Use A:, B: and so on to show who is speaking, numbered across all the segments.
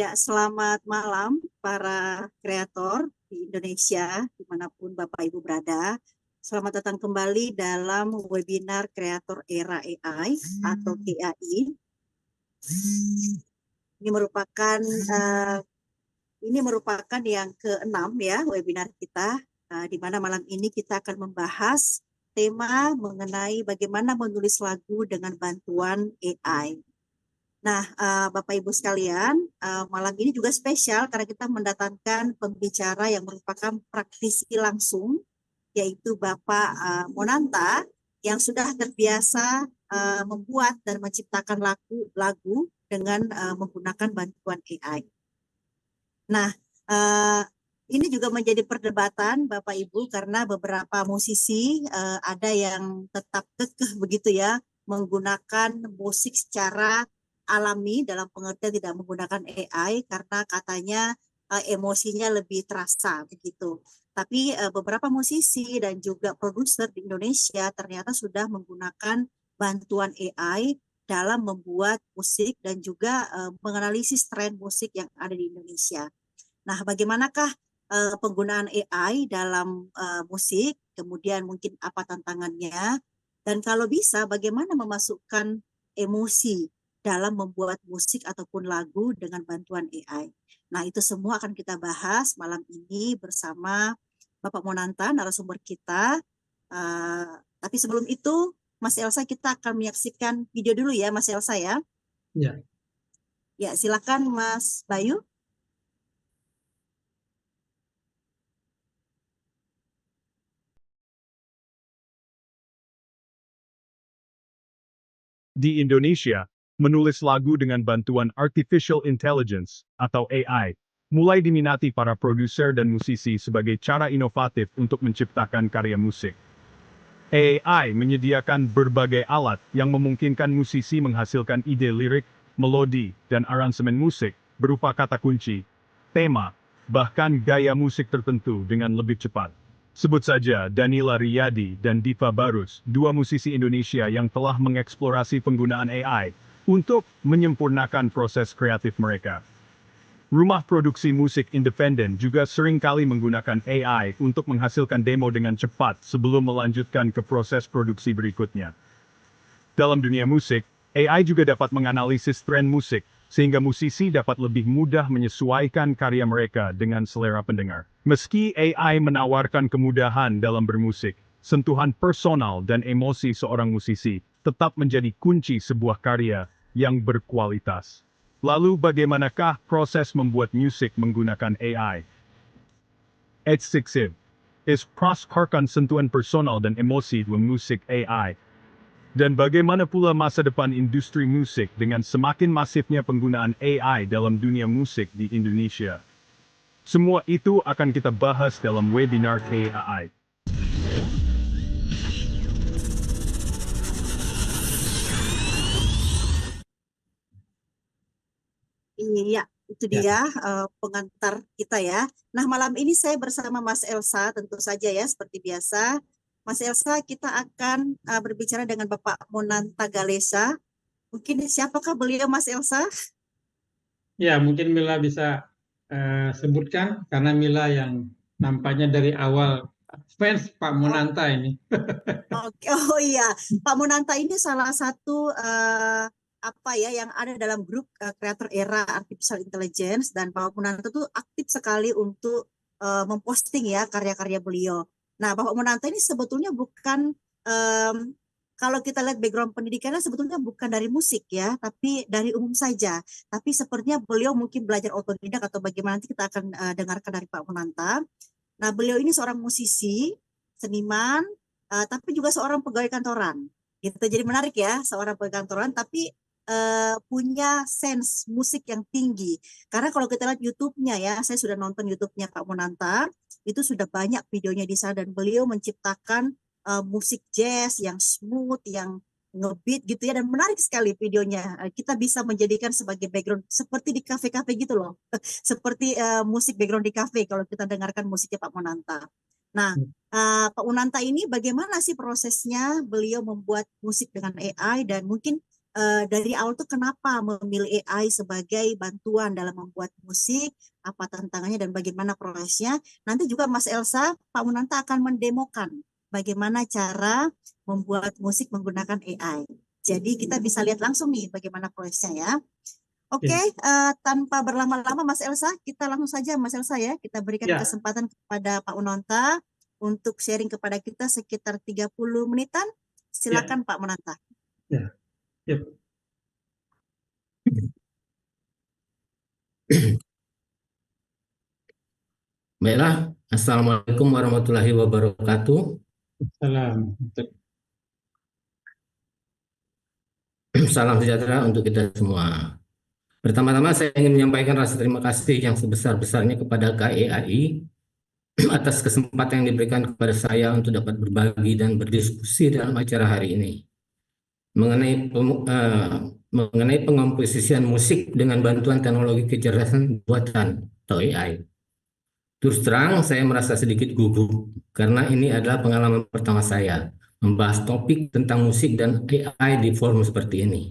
A: Ya, selamat malam para kreator di Indonesia, dimanapun Bapak Ibu berada. Selamat datang kembali dalam webinar Kreator Era AI atau KAI. Ini merupakan yang keenam ya webinar kita, di mana malam ini kita akan membahas tema mengenai bagaimana menulis lagu dengan bantuan AI. Nah, Bapak Ibu sekalian, malam ini juga spesial karena kita mendatangkan pembicara yang merupakan praktisi langsung, yaitu Bapak Monanta, yang sudah terbiasa membuat dan menciptakan lagu dengan menggunakan bantuan AI. Nah, ini juga menjadi perdebatan Bapak Ibu karena beberapa musisi ada yang tetap kekeh begitu ya, menggunakan musik secara alami dalam pengertian tidak menggunakan AI karena katanya emosinya lebih terasa begitu. Tapi beberapa musisi dan juga produser di Indonesia ternyata sudah menggunakan bantuan AI dalam membuat musik dan juga menganalisis tren musik yang ada di Indonesia. Nah, bagaimanakah penggunaan AI dalam musik? Kemudian mungkin apa tantangannya? Dan kalau bisa, bagaimana memasukkan emosi dalam membuat musik ataupun lagu dengan bantuan AI? Nah, itu semua akan kita bahas malam ini bersama Bapak Monanta, narasumber kita. Tapi sebelum itu, Mas Elsa, kita akan menyaksikan video dulu ya, Mas Elsa ya.
B: Ya.
A: Ya, silakan Mas Bayu.
C: Di Indonesia, menulis lagu dengan bantuan Artificial Intelligence atau AI mulai diminati para produser dan musisi sebagai cara inovatif untuk menciptakan karya musik. AI menyediakan berbagai alat yang memungkinkan musisi menghasilkan ide lirik, melodi, dan aransemen musik berupa kata kunci, tema, bahkan gaya musik tertentu dengan lebih cepat. Sebut saja Danila Riyadi dan Diva Barus, dua musisi Indonesia yang telah mengeksplorasi penggunaan AI untuk menyempurnakan proses kreatif mereka. Rumah produksi musik independen juga seringkali menggunakan AI untuk menghasilkan demo dengan cepat sebelum melanjutkan ke proses produksi berikutnya. Dalam dunia musik, AI juga dapat menganalisis tren musik, sehingga musisi dapat lebih mudah menyesuaikan karya mereka dengan selera pendengar. Meski AI menawarkan kemudahan dalam bermusik, sentuhan personal dan emosi seorang musisi tetap menjadi kunci sebuah karya yang berkualitas. Lalu bagaimanakah proses membuat musik menggunakan AI? Executive is proseskan sentuhan personal dan emosi dalam musik AI. Dan bagaimana pula masa depan industri musik dengan semakin masifnya penggunaan AI dalam dunia musik di Indonesia? Semua itu akan kita bahas dalam webinar KAI.
A: Iya, itu dia pengantar kita ya. Nah, malam ini saya bersama Mas Elsa, tentu saja ya, seperti biasa. Mas Elsa, kita akan berbicara dengan Bapak Monanta Galesa. Mungkin siapakah beliau, Mas Elsa?
B: Ya, mungkin Mila bisa sebutkan karena Mila yang nampaknya dari awal fans Pak
A: Oh,
B: Monanta ini.
A: oke. Oh iya, Pak Monanta ini salah satu apa ya yang ada dalam grup kreator era artificial intelligence, dan Pak Monanta tuh aktif sekali untuk memposting ya karya-karya beliau. Nah, Bapak Monanta ini sebetulnya bukan em, kalau kita lihat background pendidikannya sebetulnya bukan dari musik ya, tapi dari umum saja. Tapi sepertinya beliau mungkin belajar otodidak atau bagaimana, nanti kita akan dengarkan dari Pak Monanta. Nah, beliau ini seorang musisi, seniman, tapi juga seorang pegawai kantoran. Gitu. Jadi menarik ya, seorang pegawai kantoran, tapi punya sense musik yang tinggi. Karena kalau kita lihat YouTube-nya ya, saya sudah nonton YouTube-nya Pak Monanta, itu sudah banyak videonya di sana, dan beliau menciptakan musik jazz yang smooth, yang ngebeat gitu ya, dan menarik sekali videonya. Kita bisa menjadikan sebagai background seperti di kafe-kafe gitu loh. Seperti musik background di kafe kalau kita dengarkan musiknya Pak Monanta. Nah, Pak Monanta ini bagaimana sih prosesnya beliau membuat musik dengan AI, dan mungkin dari awal tuh kenapa memilih AI sebagai bantuan dalam membuat musik, apa tantangannya dan bagaimana prosesnya. Nanti juga Mas Elsa, Pak Munanta akan mendemokan bagaimana cara membuat musik menggunakan AI. Jadi kita bisa lihat langsung nih bagaimana prosesnya ya. Oke,
B: Ya,
A: tanpa berlama-lama Mas Elsa, kita langsung saja Mas Elsa ya, kita berikan
B: ya,
A: kesempatan kepada Pak Munanta untuk sharing kepada kita sekitar 30 menitan.
B: ya,
A: Silakan Pak Munanta.
B: ya, ya.
D: Baiklah, Assalamualaikum warahmatullahi wabarakatuh.
B: Salam.
D: Salam sejahtera untuk kita semua. Pertama-tama saya ingin menyampaikan rasa terima kasih yang sebesar-besarnya kepada KEAI atas kesempatan yang diberikan kepada saya untuk dapat berbagi dan berdiskusi dalam acara hari ini mengenai pengkomposisian musik dengan bantuan teknologi kecerdasan buatan atau AI. Terus terang, saya merasa sedikit gugup karena ini adalah pengalaman pertama saya membahas topik tentang musik dan AI di forum seperti ini.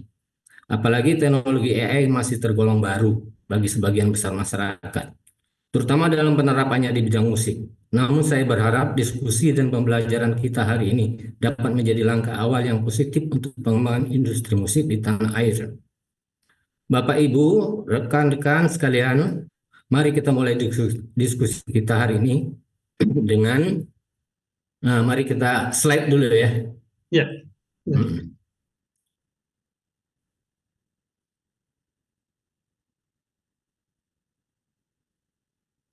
D: Apalagi teknologi AI masih tergolong baru bagi sebagian besar masyarakat, terutama dalam penerapannya di bidang musik. Namun saya berharap diskusi dan pembelajaran kita hari ini dapat menjadi langkah awal yang positif untuk pengembangan industri musik di tanah air. Bapak, Ibu, rekan-rekan sekalian, mari kita mulai diskusi kita hari ini dengan, mari kita slide dulu ya.
B: Ya, ya.
D: Hmm.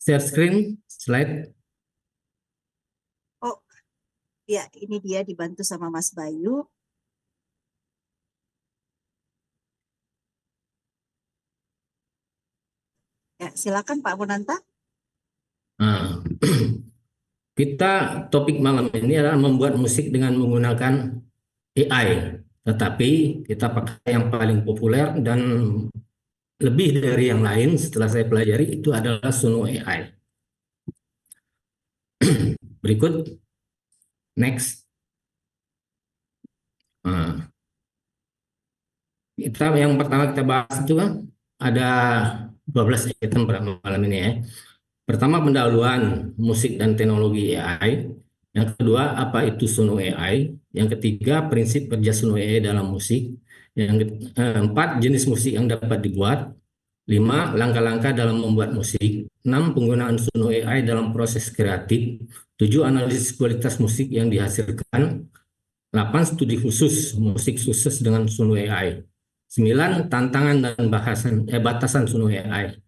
D: Share screen, slide.
A: Oh, ya ini dia dibantu sama Mas Bayu. Ya, silakan Pak Munanta.
D: Nah, kita topik malam ini adalah membuat musik dengan menggunakan AI, tetapi kita pakai yang paling populer dan lebih dari yang lain setelah saya pelajari itu adalah Suno AI. Berikut, next. Nah, yang pertama kita bahas itu kan ada 12 item pada malam ini ya. Pertama, pendahuluan musik dan teknologi AI. Yang kedua, apa itu Suno AI. Yang ketiga, prinsip kerja Suno AI dalam musik. Yang keempat, jenis musik yang dapat dibuat. 5. Langkah-langkah dalam membuat musik. 6. Penggunaan Suno AI dalam proses kreatif. 7. Analisis kualitas musik yang dihasilkan. 8. Studi khusus musik sukses dengan Suno AI. 9. Tantangan dan batasan Suno AI.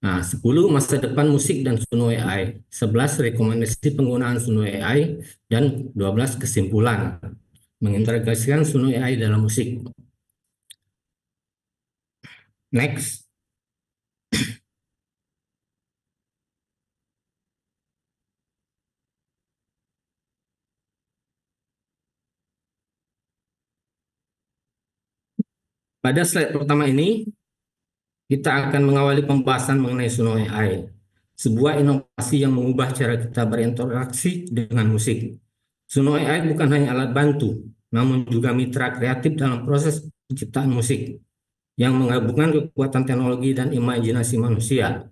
D: Nah, 10. Masa depan musik dan Suno AI. 11. Rekomendasi penggunaan Suno AI. Dan 12. Kesimpulan mengintegrasikan Suno AI dalam musik. Next. Pada slide pertama ini, kita akan mengawali pembahasan mengenai Suno AI, sebuah inovasi yang mengubah cara kita berinteraksi dengan musik. Suno AI bukan hanya alat bantu, namun juga mitra kreatif dalam proses penciptaan musik yang menggabungkan kekuatan teknologi dan imajinasi manusia.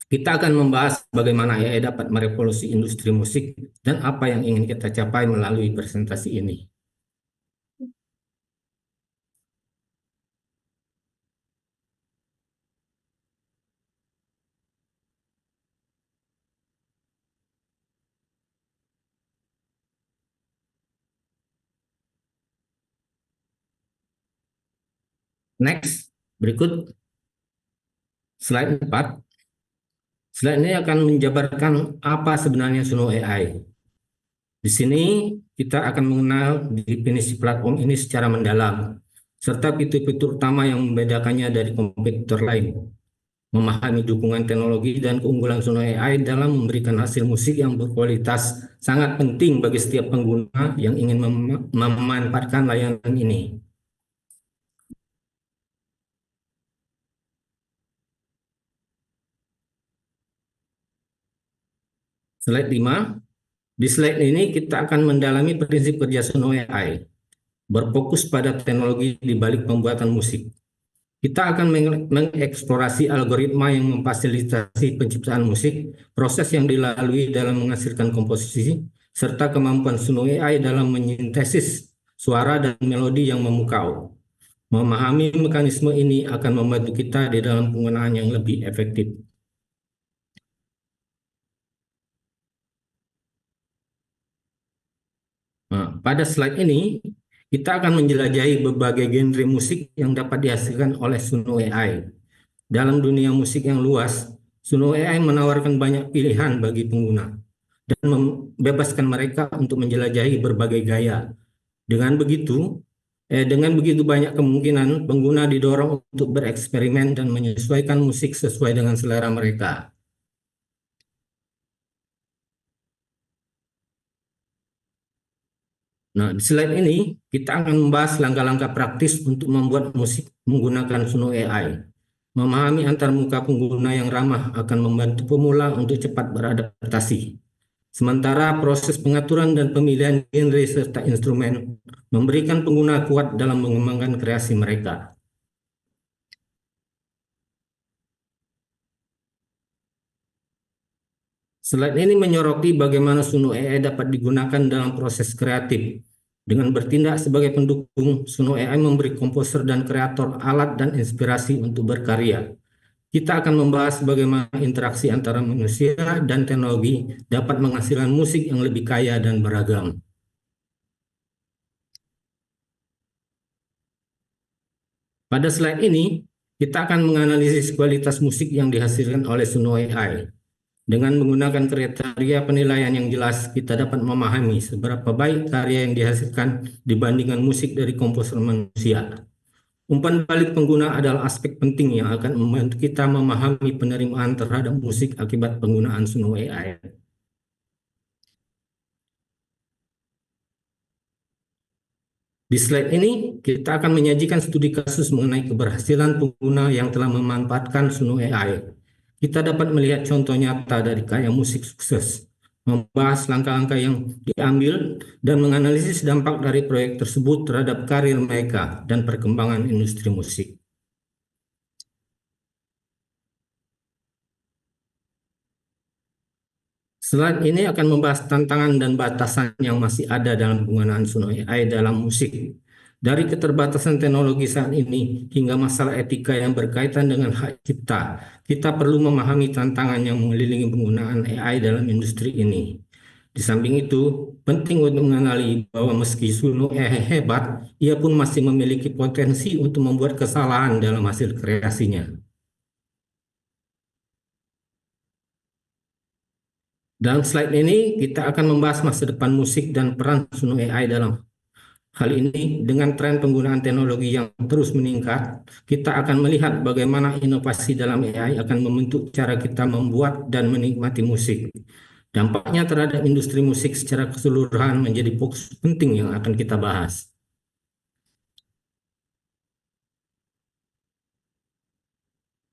D: Kita akan membahas bagaimana AI dapat merevolusi industri musik dan apa yang ingin kita capai melalui presentasi ini. Next, berikut slide 4. Slide ini akan menjabarkan apa sebenarnya Suno AI. Di sini kita akan mengenal definisi platform ini secara mendalam, serta fitur-fitur utama yang membedakannya dari kompetitor lain. Memahami dukungan teknologi dan keunggulan Suno AI dalam memberikan hasil musik yang berkualitas sangat penting bagi setiap pengguna yang ingin memanfaatkan layanan ini. Slide 5. Di slide ini kita akan mendalami prinsip kerja Suno AI. berfokus pada teknologi di balik pembuatan musik. Kita akan mengeksplorasi algoritma yang memfasilitasi penciptaan musik, proses yang dilalui dalam menghasilkan komposisi, serta kemampuan Suno AI dalam menyintesis suara dan melodi yang memukau. Memahami mekanisme ini akan membantu kita di dalam penggunaan yang lebih efektif. Nah, pada slide ini, kita akan menjelajahi berbagai genre musik yang dapat dihasilkan oleh Suno AI. Dalam dunia musik yang luas, Suno AI menawarkan banyak pilihan bagi pengguna dan membebaskan mereka untuk menjelajahi berbagai gaya. Dengan begitu banyak kemungkinan, pengguna didorong untuk bereksperimen dan menyesuaikan musik sesuai dengan selera mereka. Nah, di slide ini kita akan membahas langkah-langkah praktis untuk membuat musik menggunakan Suno AI. Memahami antarmuka pengguna yang ramah akan membantu pemula untuk cepat beradaptasi. Sementara proses pengaturan dan pemilihan genre serta instrumen memberikan pengguna kuat dalam mengembangkan kreasi mereka. Slide ini menyoroti bagaimana Suno AI dapat digunakan dalam proses kreatif. Dengan bertindak sebagai pendukung, Suno AI memberi komposer dan kreator alat dan inspirasi untuk berkarya. Kita akan membahas bagaimana interaksi antara manusia dan teknologi dapat menghasilkan musik yang lebih kaya dan beragam. Pada slide ini, kita akan menganalisis kualitas musik yang dihasilkan oleh Suno AI. Dengan menggunakan kriteria penilaian yang jelas, kita dapat memahami seberapa baik karya yang dihasilkan dibandingkan musik dari komposer manusia. Umpan balik pengguna adalah aspek penting yang akan membantu kita memahami penerimaan terhadap musik akibat penggunaan Suno AI. Di slide ini, kita akan menyajikan studi kasus mengenai keberhasilan pengguna yang telah memanfaatkan Suno AI. Kita dapat melihat contoh nyata dari karya musik sukses, membahas langkah-langkah yang diambil, dan menganalisis dampak dari proyek tersebut terhadap karir mereka dan perkembangan industri musik. Slide ini akan membahas tantangan dan batasan yang masih ada dalam penggunaan Suno AI dalam musik. Dari keterbatasan teknologi saat ini hingga masalah etika yang berkaitan dengan hak cipta, kita perlu memahami tantangan yang mengelilingi penggunaan AI dalam industri ini. Di samping itu, penting untuk mengenali bahwa meski Suno AI hebat, ia pun masih memiliki potensi untuk membuat kesalahan dalam hasil kreasinya. Dalam slide ini, kita akan membahas masa depan musik dan peran Suno AI dalam hal ini. Dengan tren penggunaan teknologi yang terus meningkat, kita akan melihat bagaimana inovasi dalam AI akan membentuk cara kita membuat dan menikmati musik. Dampaknya terhadap industri musik secara keseluruhan menjadi fokus penting yang akan kita bahas.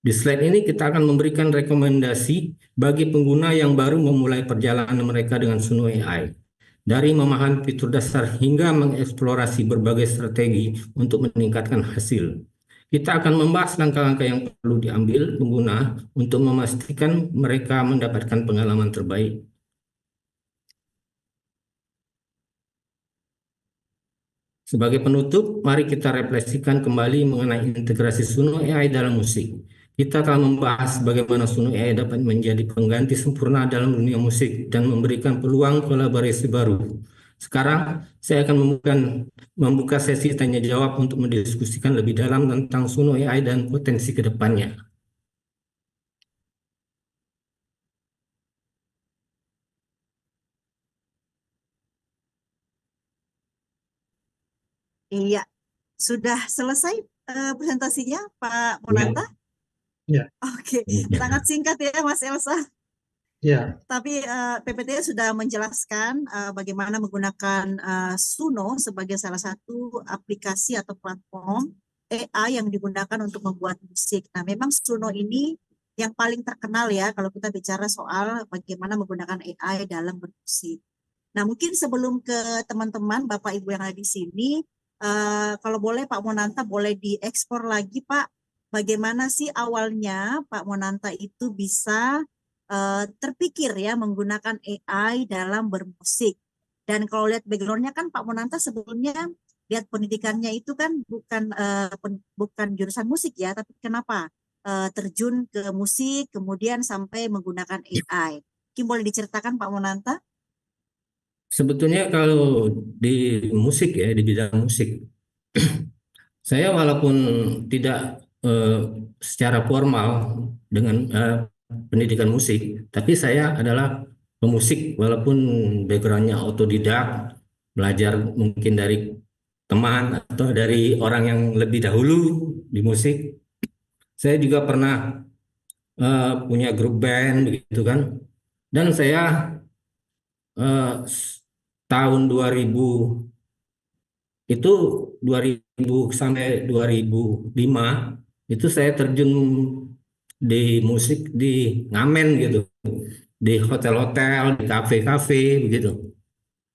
D: Di slide ini kita akan memberikan rekomendasi bagi pengguna yang baru memulai perjalanan mereka dengan Suno AI. Dari memahami fitur dasar hingga mengeksplorasi berbagai strategi untuk meningkatkan hasil. Kita akan membahas langkah-langkah yang perlu diambil pengguna untuk memastikan mereka mendapatkan pengalaman terbaik. Sebagai penutup, mari kita refleksikan kembali mengenai integrasi Suno AI dalam musik. Kita telah membahas bagaimana Suno AI dapat menjadi pengganti sempurna dalam dunia musik dan memberikan peluang kolaborasi baru. Sekarang, saya akan membuka sesi tanya jawab untuk mendiskusikan lebih dalam tentang Suno AI dan potensi ke depannya.
A: Iya, sudah selesai presentasinya Pak Monanta?
B: Ya.
A: Oke, sangat singkat ya Mas Elsa.
B: Ya,
A: Tapi PPT sudah menjelaskan bagaimana menggunakan Suno sebagai salah satu aplikasi atau platform AI yang digunakan untuk membuat musik. Nah, memang Suno ini yang paling terkenal ya kalau kita bicara soal bagaimana menggunakan AI dalam bermusik. Nah, mungkin sebelum ke teman-teman, Bapak Ibu yang ada di sini, Kalau boleh Pak Monanta boleh diekspor lagi Pak, bagaimana sih awalnya Pak Monanta itu bisa terpikir ya menggunakan AI dalam bermusik. Dan kalau lihat backgroundnya kan Pak Monanta sebelumnya lihat pendidikannya itu kan bukan jurusan musik ya, tapi kenapa terjun ke musik kemudian sampai menggunakan AI? Mungkin boleh diceritakan Pak Monanta?
D: Sebetulnya kalau di musik ya, di bidang musik, saya walaupun tidak secara formal dengan pendidikan musik, tapi saya adalah pemusik walaupun backgroundnya otodidak, belajar mungkin dari teman atau dari orang yang lebih dahulu di musik. Saya juga pernah punya grup band begitu kan. Dan saya tahun 2000 itu 2000 sampai 2005 itu saya terjun di musik di ngamen gitu, di hotel-hotel, di kafe-kafe begitu.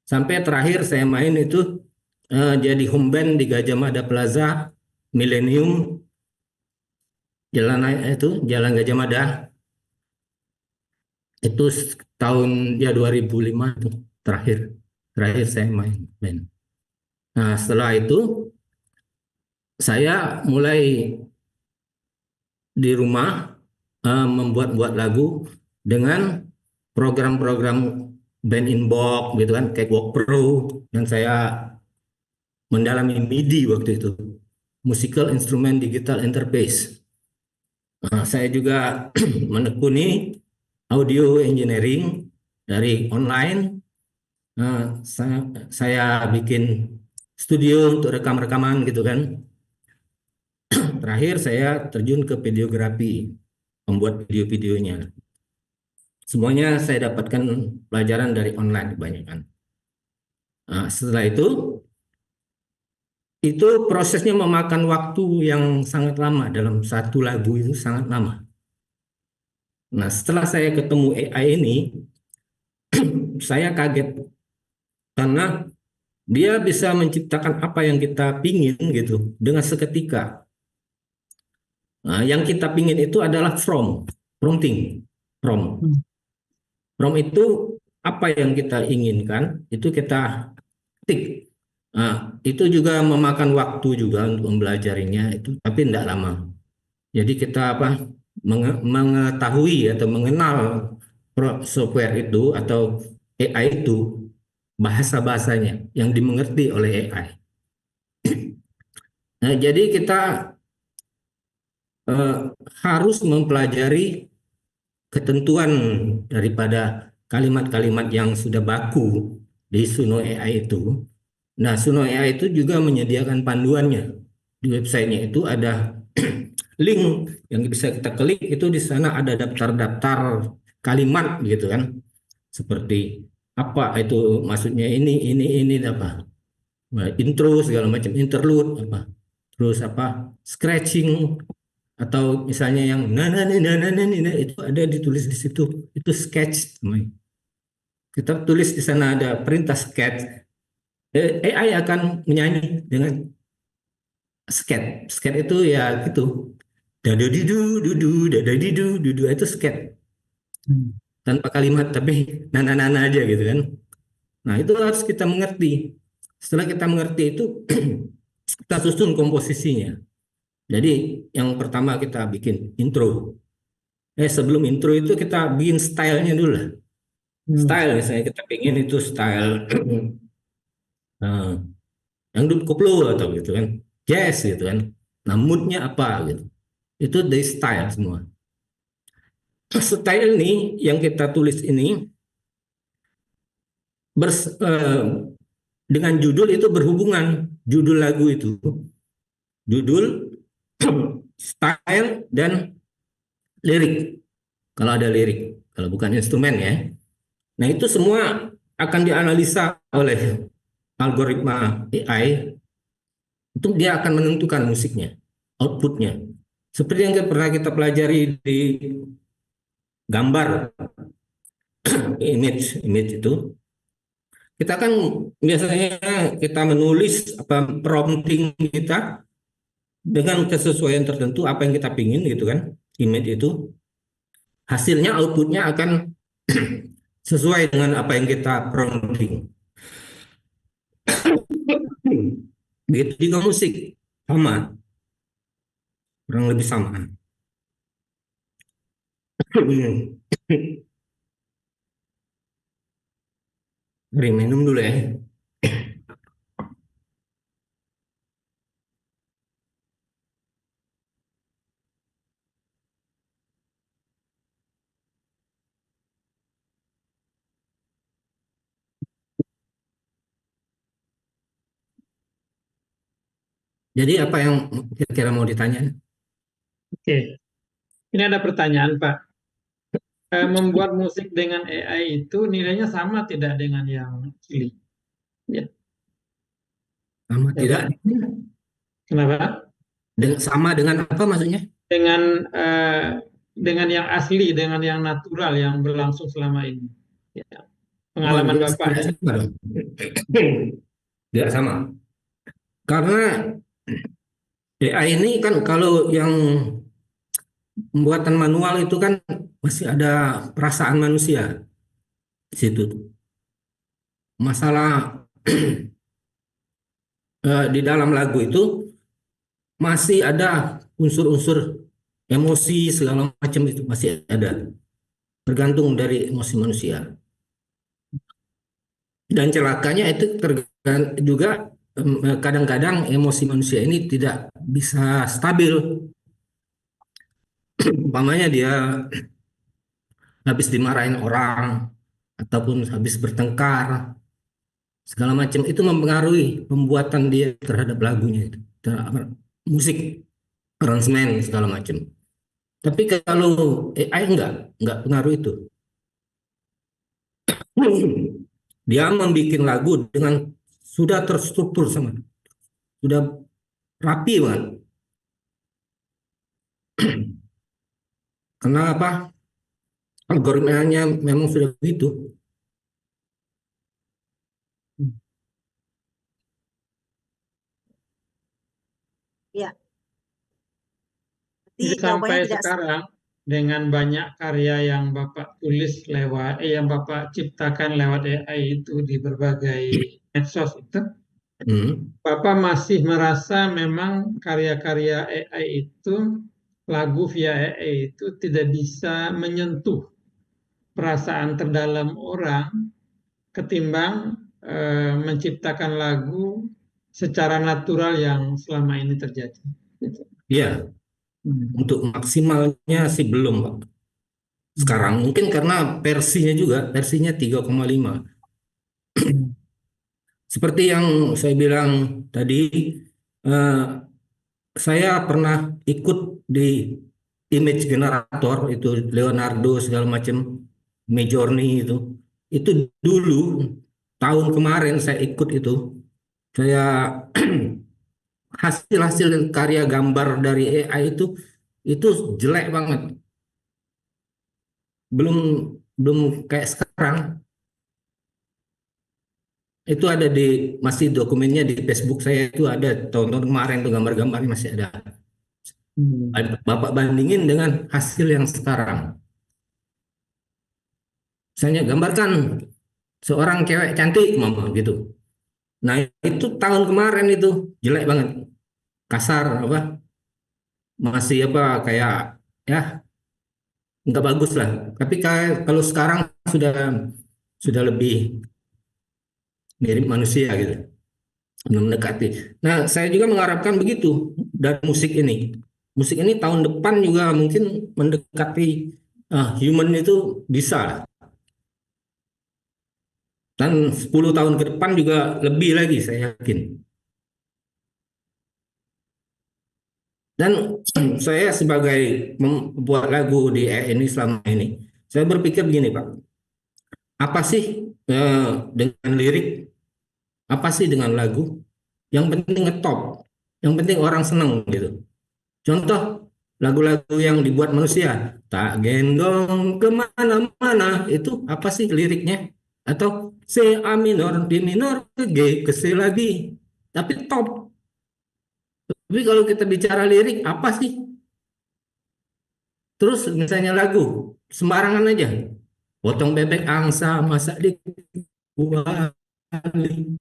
D: Sampai terakhir saya main itu jadi home band di Gajah Mada Plaza Millennium, Jalan Gajah Mada. Itu tahun ya 2005 itu terakhir terakhir saya main band. Nah, setelah itu saya mulai di rumah membuat-buat lagu dengan program-program band inbox gitu kan, kayak Walk Pro, dan saya mendalami MIDI waktu itu, Musical Instrument Digital Interface. Nah, saya juga menekuni audio engineering dari online. Nah, saya bikin studio untuk rekam-rekaman gitu kan. Terakhir saya terjun ke videografi, membuat video-videonya. Semuanya saya dapatkan pelajaran dari online kebanyakan. Nah, setelah itu prosesnya memakan waktu yang sangat lama, dalam satu lagu itu sangat lama. Nah, setelah saya ketemu AI ini, saya kaget karena dia bisa menciptakan apa yang kita pingin gitu dengan seketika. Nah, yang kita pingin itu adalah prompting, prompt. Prompt itu apa yang kita inginkan, itu kita ketik. Nah, itu juga memakan waktu juga untuk mempelajarinya itu, tapi tidak lama. Jadi kita mengetahui atau mengenal software itu atau AI itu, bahasa-bahasanya yang dimengerti oleh AI. Nah, jadi kita harus mempelajari ketentuan daripada kalimat-kalimat yang sudah baku di Suno AI itu. Nah, Suno AI itu juga menyediakan panduannya. Di websitenya itu ada link yang bisa kita klik, itu di sana ada daftar-daftar kalimat gitu kan. Seperti apa itu maksudnya ini apa? Nah, intro segala macam, interlude apa. Terus apa? Scratching atau misalnya yang itu ada ditulis di situ, itu sketch namanya. Kita tulis di sana ada perintah sketch, AI akan menyanyi dengan sketch. Sketch itu ya gitu, dadadidu dudu dadadidu dudu, itu sketch tanpa kalimat tapi nana aja gitu kan. Nah, itu harus kita mengerti. Setelah kita mengerti itu kita susun komposisinya. Jadi yang pertama kita bikin intro. Sebelum intro itu kita bikin stylenya dulu lah. Style misalnya kita pengen itu style dangdut koplo atau gitu kan, jazz gitu kan. Nah, moodnya apa gitu. Itu dari style semua. Style ini yang kita tulis ini dengan judul itu berhubungan. Judul lagu itu, judul, style, dan lirik. Kalau ada lirik, kalau bukan instrumen ya. Nah, itu semua akan dianalisa oleh algoritma AI. Itu dia akan menentukan musiknya, outputnya. Seperti yang pernah kita pelajari di gambar, image itu. kita kan biasanya kita menulis apa prompting kita dengan kesesuaian tertentu apa yang kita pingin gitu kan, image itu hasilnya outputnya akan sesuai dengan apa yang kita prompting. Begitu juga musik sama, kurang lebih sama. Mari minum dulu ya. Jadi apa yang kira-kira mau ditanya?
B: Oke, ini ada pertanyaan Pak. Membuat musik dengan AI itu nilainya sama tidak dengan yang asli? Ya,
D: Sama
B: ya,
D: tidak?
B: Pak. Kenapa?
D: Sama dengan apa maksudnya?
B: Dengan yang asli, dengan yang natural yang berlangsung selama ini. Ya,
D: Oh,
B: pengalaman
D: tidak
B: Bapak.
D: sama dong. Tidak sama. Karena AI ini kan kalau yang pembuatan manual itu kan masih ada perasaan manusia di situ. Masalah di dalam lagu itu masih ada unsur-unsur emosi segala macam itu masih ada. Tergantung dari emosi manusia. Dan celakanya itu juga kadang-kadang emosi manusia ini tidak bisa stabil. Umpamanya dia habis dimarahin orang ataupun habis bertengkar segala macam itu mempengaruhi pembuatan dia terhadap lagunya itu, terhadap musik, aransemen segala macam. Tapi kalau AI enggak pengaruh itu. Dia membuat lagu dengan sudah terstruktur sama, sudah rapi banget. Karena apa? Algoritmanya memang sudah begitu.
A: Ya,
B: Jadi
A: jadi jawabannya
B: sampai
A: tidak.
B: sekarang dengan banyak karya yang Bapak tulis yang Bapak ciptakan lewat AI itu di berbagai medsos itu, Bapak masih merasa memang karya-karya AI itu, lagu via AI itu tidak bisa menyentuh perasaan terdalam orang ketimbang menciptakan lagu secara natural yang selama ini terjadi.
D: Iya, untuk maksimalnya sih belum, Pak. Sekarang mungkin karena versinya 3,5. Seperti yang saya bilang tadi, eh, saya pernah ikut di image generator itu Leonardo segala macam, Midjourney itu. Itu dulu tahun kemarin saya ikut itu. Saya hasil-hasil karya gambar dari AI itu jelek banget. Belum belum kayak sekarang. Itu ada masih dokumennya di Facebook saya itu ada tahun-tahun kemarin tuh gambar-gambarnya masih ada. Bapak bandingin dengan hasil yang sekarang. Misalnya gambarkan seorang cewek cantik mama gitu. Nah itu tahun kemarin itu jelek banget, kasar apa, masih apa kayak ya nggak bagus lah. Tapi kalau sekarang sudah lebih mirip manusia gitu, mendekati. Nah saya juga mengharapkan begitu dari musik ini. Musik ini tahun depan juga mungkin mendekati human itu bisa. Dan 10 tahun ke depan juga lebih lagi saya yakin. Dan saya sebagai membuat lagu di ini selama ini, saya berpikir begini Pak, apa sih dengan lirik, apa sih dengan lagu, yang penting ngetop, yang penting orang seneng gitu. Contoh lagu-lagu yang dibuat manusia, tak gendong kemana-mana, itu apa sih liriknya? atau C A minor, D minor ke G ke C lagi, tapi top. Tapi kalau kita bicara lirik apa sih? Terus misalnya lagu sembarangan aja, potong bebek angsa masak di kuali,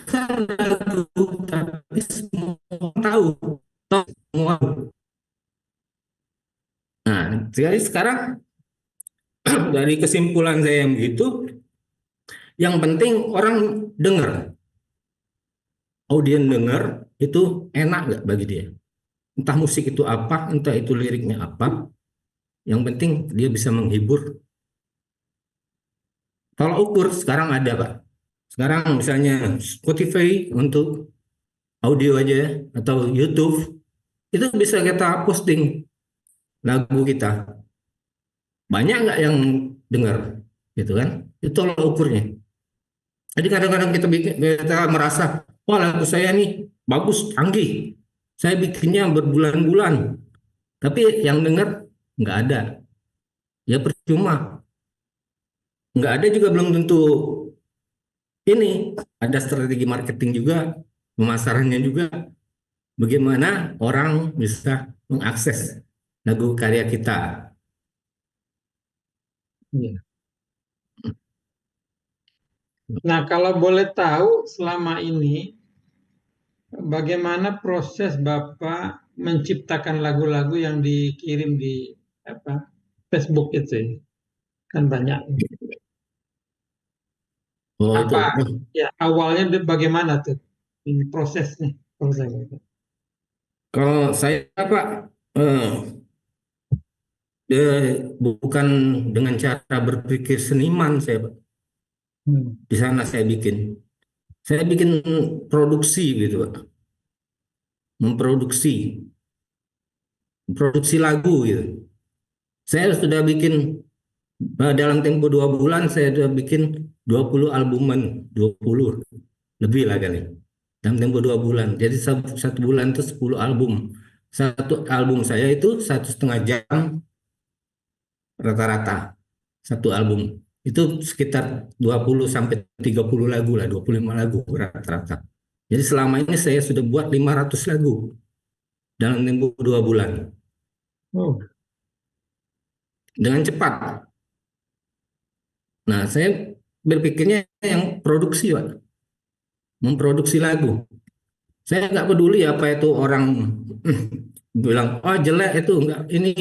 D: kan lagu tapi semua tahu, top semua. Nah, jadi sekarang dari kesimpulan saya yang begitu, yang penting orang dengar, audien dengar itu enak nggak bagi dia. Entah musik itu apa, entah itu liriknya apa, yang penting dia bisa menghibur. Kalau ukur sekarang ada Pak. Sekarang misalnya Spotify untuk audio aja atau YouTube itu bisa kita posting lagu kita. Banyak nggak yang dengar, gitu kan? Itu tolak ukurnya. Jadi kadang-kadang kita merasa, wah lagu saya nih bagus, canggih. Saya bikinnya berbulan-bulan, tapi yang dengar nggak ada. Ya percuma. Nggak ada juga belum tentu ini. Ada strategi marketing juga, pemasarannya juga. Bagaimana orang bisa mengakses lagu karya kita.
B: Iya. Nah, kalau boleh tahu selama ini bagaimana proses Bapak menciptakan lagu-lagu yang dikirim di Facebook itu ya? Kan banyak.
D: Oh itu.
B: Apa ya awalnya bagaimana tuh ini prosesnya?
D: Kalau saya Pak, bukan dengan cara berpikir seniman saya Pak. Di sana saya bikin produksi gitu Pak, produksi lagu gitu. Saya sudah bikin dalam tempo 2 bulan saya sudah bikin 20 albuman, 20 lebih lah kali. Dalam tempo 2 bulan. Jadi satu bulan itu 10 album. Satu album saya itu 1,5 jam rata-rata. Satu album. Itu sekitar 20 sampai 30 lagu lah, 25 lagu rata-rata. Jadi selama ini saya sudah buat 500 lagu dalam tempo 2 bulan.
B: Oh,
D: Dengan cepat. Nah, saya berpikirnya yang produksi, Pak. Memproduksi lagu. Saya nggak peduli apa itu orang bilang, oh jelek itu nggak ini.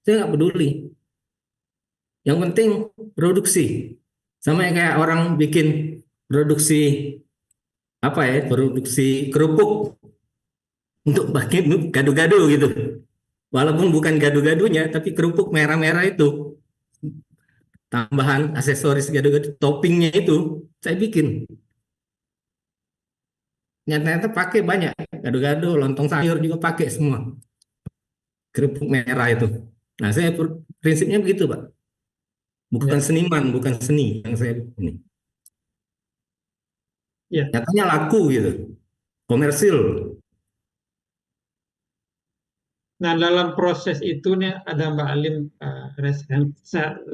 D: Saya nggak peduli. Yang penting produksi. Sama kayak orang bikin produksi apa ya, produksi kerupuk untuk pakai gado-gado gitu. Walaupun bukan gado-gadonya, tapi kerupuk merah-merah itu. Tambahan aksesoris gado-gado, toppingnya itu saya bikin. Nyata-nyata pakai banyak. Gado-gado, lontong sayur juga pakai semua. Kerupuk merah itu. Nah, saya prinsipnya begitu, Pak. Bukan
B: ya,
D: seniman, bukan seni yang saya ini.
B: ya.
D: Nyatanya laku gitu. Komersil.
B: Nah, dalam proses itu nih ada Mbak Alim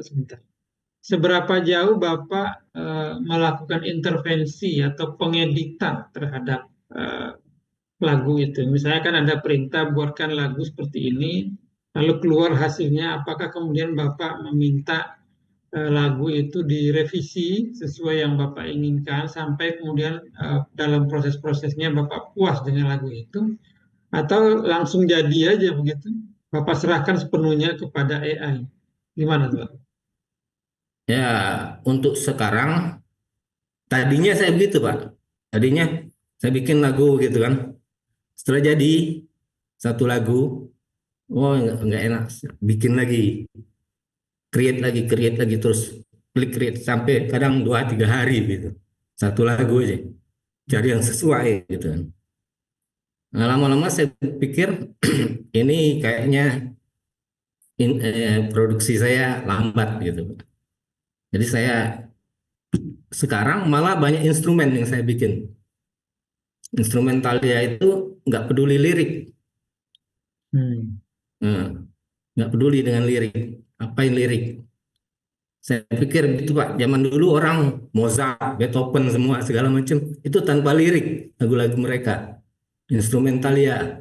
B: sebentar. Seberapa jauh Bapak melakukan intervensi atau pengeditan terhadap lagu itu? Misalnya kan ada perintah buatkan lagu seperti ini, lalu keluar hasilnya, apakah kemudian Bapak meminta lagu itu direvisi sesuai yang Bapak inginkan sampai kemudian dalam proses-prosesnya Bapak puas dengan lagu itu, atau langsung jadi aja begitu? Bapak serahkan sepenuhnya kepada AI. Gimana tuh, Pak?
D: Ya, untuk sekarang, tadinya saya begitu, Pak. Tadinya saya bikin lagu gitu kan. Setelah jadi satu lagu, oh nggak enak, bikin lagi, create lagi terus klik create sampai kadang 2-3 hari gitu. Satu lagu aja, cari yang sesuai gitu kan. Nah, lama-lama saya pikir ini kayaknya produksi saya lambat gitu. Jadi saya sekarang malah banyak instrumen yang saya bikin. Instrumentalia itu nggak peduli lirik.
B: Hmm.
D: Nah, nggak peduli dengan lirik. Apain lirik? Saya pikir gitu Pak, zaman dulu orang Mozart, Beethoven semua segala macam itu tanpa lirik lagu-lagu mereka, instrumental ya.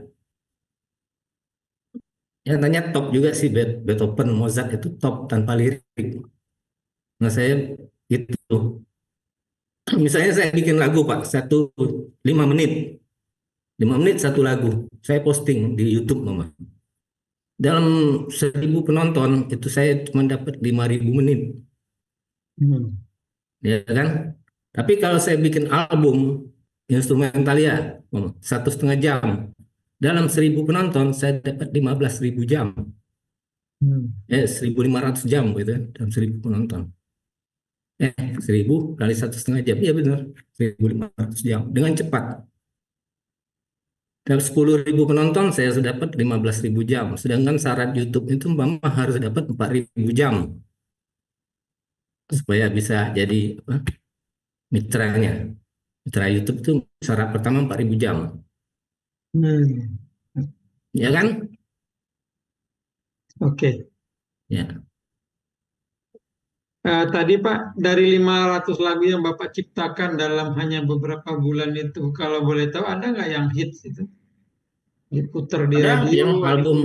D: Ya tanya top juga sih Beethoven, Mozart itu top tanpa lirik. Nah saya itu, misalnya saya bikin lagu Pak, 5 menit, 5 menit satu lagu, saya posting di YouTube Mama. Dalam 1.000 penonton itu saya cuma dapat 5.000 menit,
B: Hmm.
D: ya kan? Tapi kalau saya bikin album instrumental ya, 1,5 jam, dalam 1.000 penonton saya dapat 15.000 jam,
B: Hmm.
D: 1.500 jam gitu kan, dalam 1.000 penonton. 1.000 kali 1,5 jam, iya benar, 1.500 jam dengan cepat. Dalam 10.000 penonton saya sudah dapat 15.000 jam, sedangkan syarat YouTube itu Mama harus dapat 4.000 jam supaya bisa jadi apa, mitranya. Mitra YouTube itu syarat pertama 4.000 jam,
B: Hmm.
D: ya kan?
B: Oke.
D: Ya.
B: Tadi Pak, dari 500 lagu yang Bapak ciptakan dalam hanya beberapa bulan itu, kalau boleh tahu ada nggak yang hits itu? Diputar di
D: Ada
B: radio,
D: yang
B: ada
D: album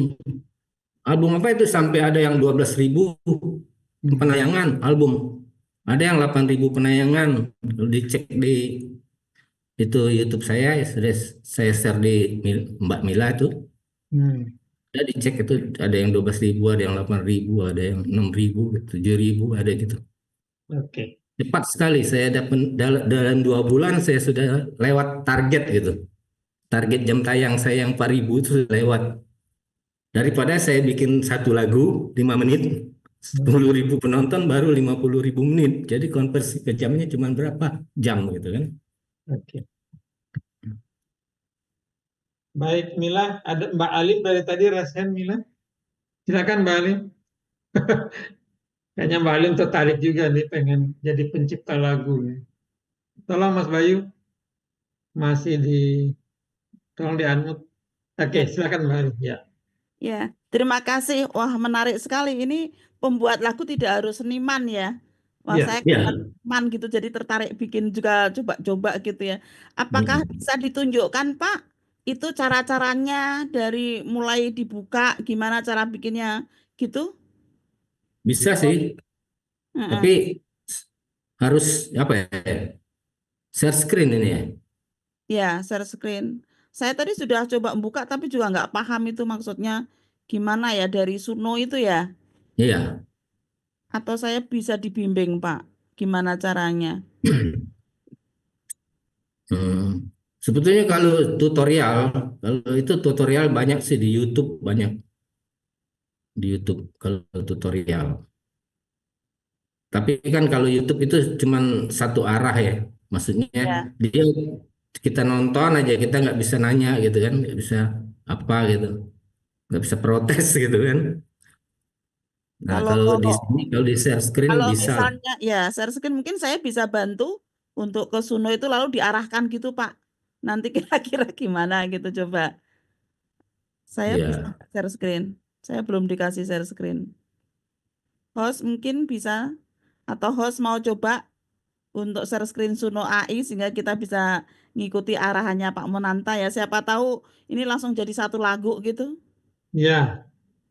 D: album apa itu sampai ada yang 12.000
B: Hmm.
D: penayangan album. Ada yang 8.000 penayangan. Kalau dicek di itu YouTube saya, ya sudah saya share di Mbak Mila itu.
B: Hmm.
D: Ada dicek itu ada yang 12.000, ada yang 8.000, ada yang 6.000, 7.000, ada gitu.
B: Oke.
D: Cepat sekali saya dapat dalam 2 bulan saya sudah lewat target gitu. Target jam tayang saya yang 4.000 itu sudah lewat. Daripada saya bikin satu lagu 5 menit,
B: Hmm.
D: 10.000 penonton baru 50.000 menit. Jadi konversi ke jamnya cuma berapa jam gitu kan.
B: Oke. Baik, Mila, ada Mbak Alim dari tadi rasain Mila. Silakan Mbak Alim. Kayaknya Mbak Alim tertarik juga nih pengen jadi pencipta lagu nih. Tolong Mas Bayu, masih di tolong di unmute. Oke,
E: Ya,
B: silakan Mbak Alim. Ya.
E: ya. Terima kasih. Wah, menarik sekali. Ini pembuat lagu tidak harus seniman ya. Wah,
B: Ya.
E: saya kan
D: Ya.
E: seniman gitu, jadi tertarik bikin juga coba-coba gitu ya. Apakah
D: Mm.
E: bisa ditunjukkan, Pak? Itu cara-caranya dari mulai dibuka, gimana cara bikinnya gitu?
D: Bisa sih,
E: Heeh.
D: tapi harus apa ya? Share screen ini ya.
E: Ya, share screen. Saya tadi sudah coba buka, tapi juga nggak paham itu maksudnya gimana ya dari Suno itu ya.
D: Iya.
E: Atau saya bisa dibimbing, Pak? Gimana caranya?
D: Hmm. Sebetulnya kalau itu tutorial banyak sih di YouTube, banyak di YouTube kalau tutorial. Tapi kan kalau YouTube itu cuman satu arah ya, maksudnya
E: Ya.
D: dia kita nonton aja, kita nggak bisa nanya gitu kan, nggak bisa apa gitu, nggak bisa protes gitu kan. Nah
E: Kalau
D: kalau di share screen
E: kalau
D: bisa lah.
E: misalnya ya share screen mungkin saya bisa bantu untuk ke Suno itu lalu diarahkan gitu Pak. Nanti kira-kira gimana gitu coba. Saya bisa
D: Ya,
E: share screen. Saya belum dikasih share screen. Host mungkin bisa atau host mau coba untuk share screen Suno AI sehingga kita bisa ngikuti arahannya Pak Monanta ya. Siapa tahu ini langsung jadi satu lagu gitu.
B: Ya.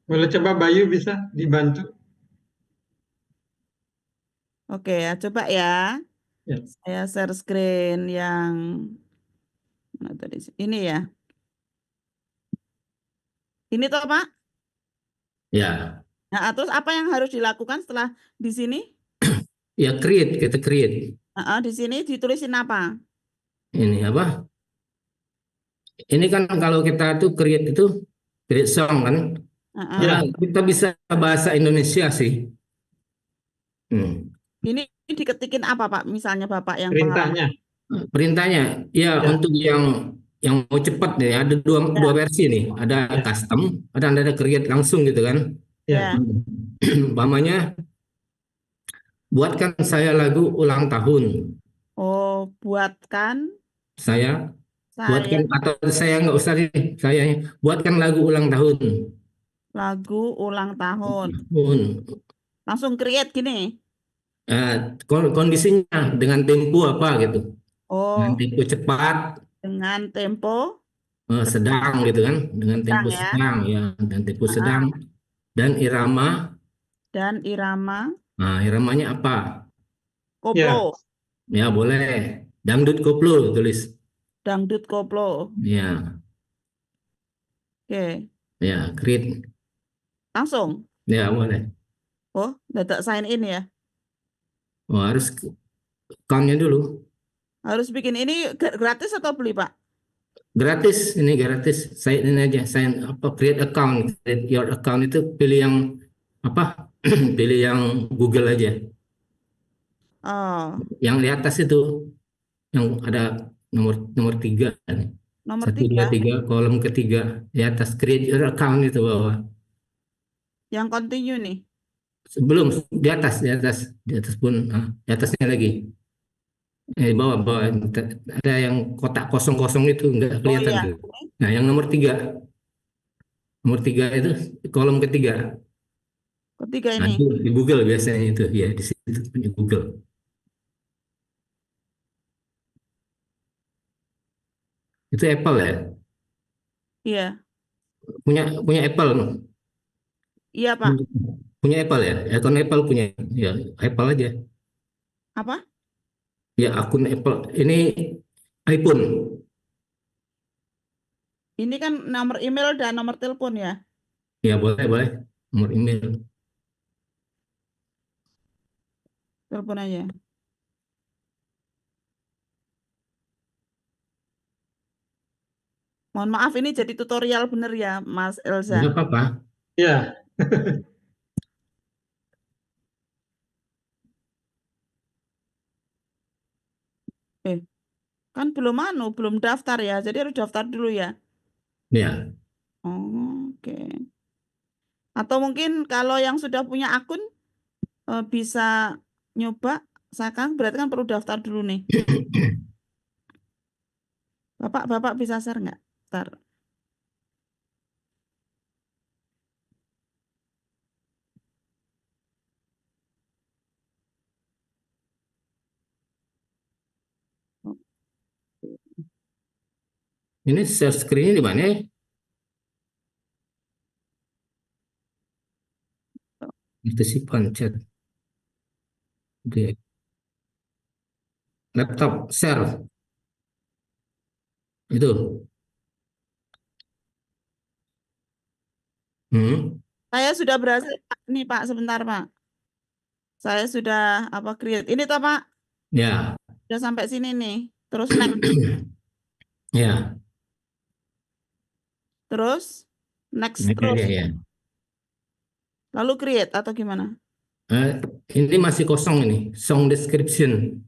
B: Boleh coba Bayu bisa dibantu?
E: Oke ya, coba ya.
B: Ya.
E: Saya share screen yang mana tadi sih? Ini ya. Ini toh Pak.
D: ya,
E: Nah, terus apa yang harus dilakukan setelah di sini?
D: ya kita create
E: Di sini ditulisin apa?
D: ini apa? Ini kan kalau kita tuh create song kan,
E: Heeh.
B: Ya.
D: kita bisa bahasa Indonesia sih. Hmm.
E: Ini diketikin apa Pak? Misalnya Bapak yang pengalaman.
B: Perintahnya.
D: Perintahnya, ya
B: Ya.
D: untuk yang mau cepat nih, ada dua
E: Ya,
D: versi nih, ada
B: Ya.
D: custom, ada create langsung gitu kan.
B: Ya.
E: ya.
D: Umpamanya, buatkan saya lagu ulang tahun,
E: Oh, buatkan
D: saya
E: saya
D: buatkan atau saya nggak usah nih, saya buatkan lagu ulang tahun.
E: lagu ulang tahun.
D: Pun,
E: Langsung create gini.
D: Kondisinya dengan tempo apa gitu. Dengan
E: Oh,
D: tempo cepat,
E: dengan tempo
D: sedang gitu kan, dengan
E: sedang
D: tempo
E: ya.
D: sedang ya, dan tempo sedang
E: Ah,
D: dan irama.
E: dan irama
D: Nah, iramanya apa?
E: koplo,
B: Ya,
D: Ya boleh. Dangdut koplo tulis.
E: dangdut koplo.
D: Ya,
E: Oke,
D: ya, create.
E: langsung.
D: Ya boleh.
E: Oh, dadak sign in ya.
D: Oh, harus account-nya dulu.
E: Harus bikin ini gratis atau beli, Pak?
D: Gratis, ini gratis. Saya ini aja, sign apa create account, create your account itu pilih yang apa? Pilih yang Google aja.
E: Oh,
D: Yang di atas itu, yang ada nomor nomor tiga,
E: nomor
D: satu dua
E: 3
D: tiga, kolom ketiga di atas create your account itu bawah.
E: yang continue nih.
D: Sebelum di atas pun, di atasnya lagi. Bawah bawah ada yang kotak kosong kosong itu nggak
E: Oh
D: kelihatan
E: iya,
D: tuh. Nah, yang nomor tiga itu kolom ketiga.
E: ketiga
D: Nah,
E: ini.
D: itu di Google biasanya itu ya di situ di Google. Itu Apple ya.
E: Iya,
D: Punya punya Apple.
E: iya Pak.
D: Punya Apple ya. Akun Apple punya ya Apple aja.
E: Apa?
D: Ya akun Apple. Ini iPhone.
E: Ini kan nomor email dan nomor telepon ya.
D: Ya boleh boleh. Nomor email.
E: Telepon aja. Mohon maaf ini jadi tutorial bener ya, Mas Elza.
D: Enggak apa-apa.
B: ya.
E: Eh, kan belum belum daftar ya. Jadi harus daftar dulu ya.
D: Ya.
E: Oh, oke. Atau mungkin kalau yang sudah punya akun bisa nyoba. Sekarang berarti kan perlu daftar dulu nih. Bapak bisa share nggak? Ntar.
D: Ini share screen-nya di mana ya? Itu sih pencet di laptop share itu. Hmm.
E: Saya sudah berhasil, Pak. Nih Pak, sebentar Pak. Saya sudah create. Ini toh Pak,
D: Ya.
E: sudah sampai sini nih. Terus next,
D: Ya.
E: terus next
D: Oke,
E: terus.
D: ya, ya.
E: Lalu create atau gimana?
D: Eh, ini masih kosong ini, song description.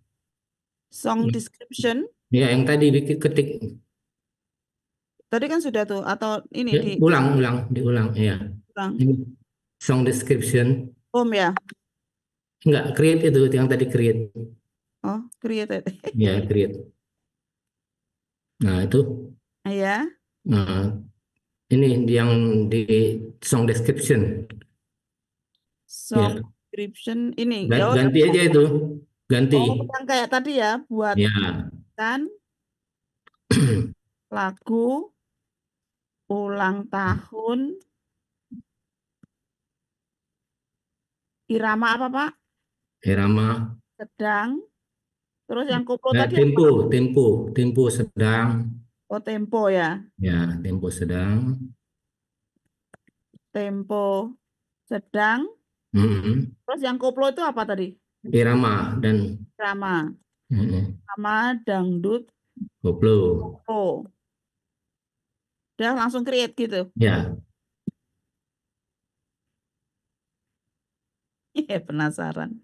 E: Song description.
D: Ya, yang tadi bikin ketik.
E: Tadi kan sudah tuh atau ini
D: Ya,
E: di
D: diulang. Ya.
E: ulang.
D: Ini song description.
E: Home ya.
D: Enggak, create itu yang tadi create.
E: Oh, created.
D: Ya, create. Nah, itu.
E: Ya.
D: Nah, ini yang di song description.
E: Song
D: Ya,
E: description ini. Ya udah.
D: ganti aja itu. Ganti.
E: Oh, yang kayak tadi ya,
D: Ya.
E: buatkan lagu ulang tahun irama apa Pak?
D: Irama.
E: Sedang. Terus yang koplo tadi apa?
D: Tempo sedang.
E: Oh, tempo ya.
D: Ya, tempo sedang.
E: Tempo sedang.
D: Mm-mm.
E: Terus yang koplo itu apa tadi?
D: Irama dan
E: Irama.
D: mm-mm.
E: Irama dangdut
D: Koplo.
E: koplo. Udah langsung create gitu.
D: Ya,
E: Penasaran.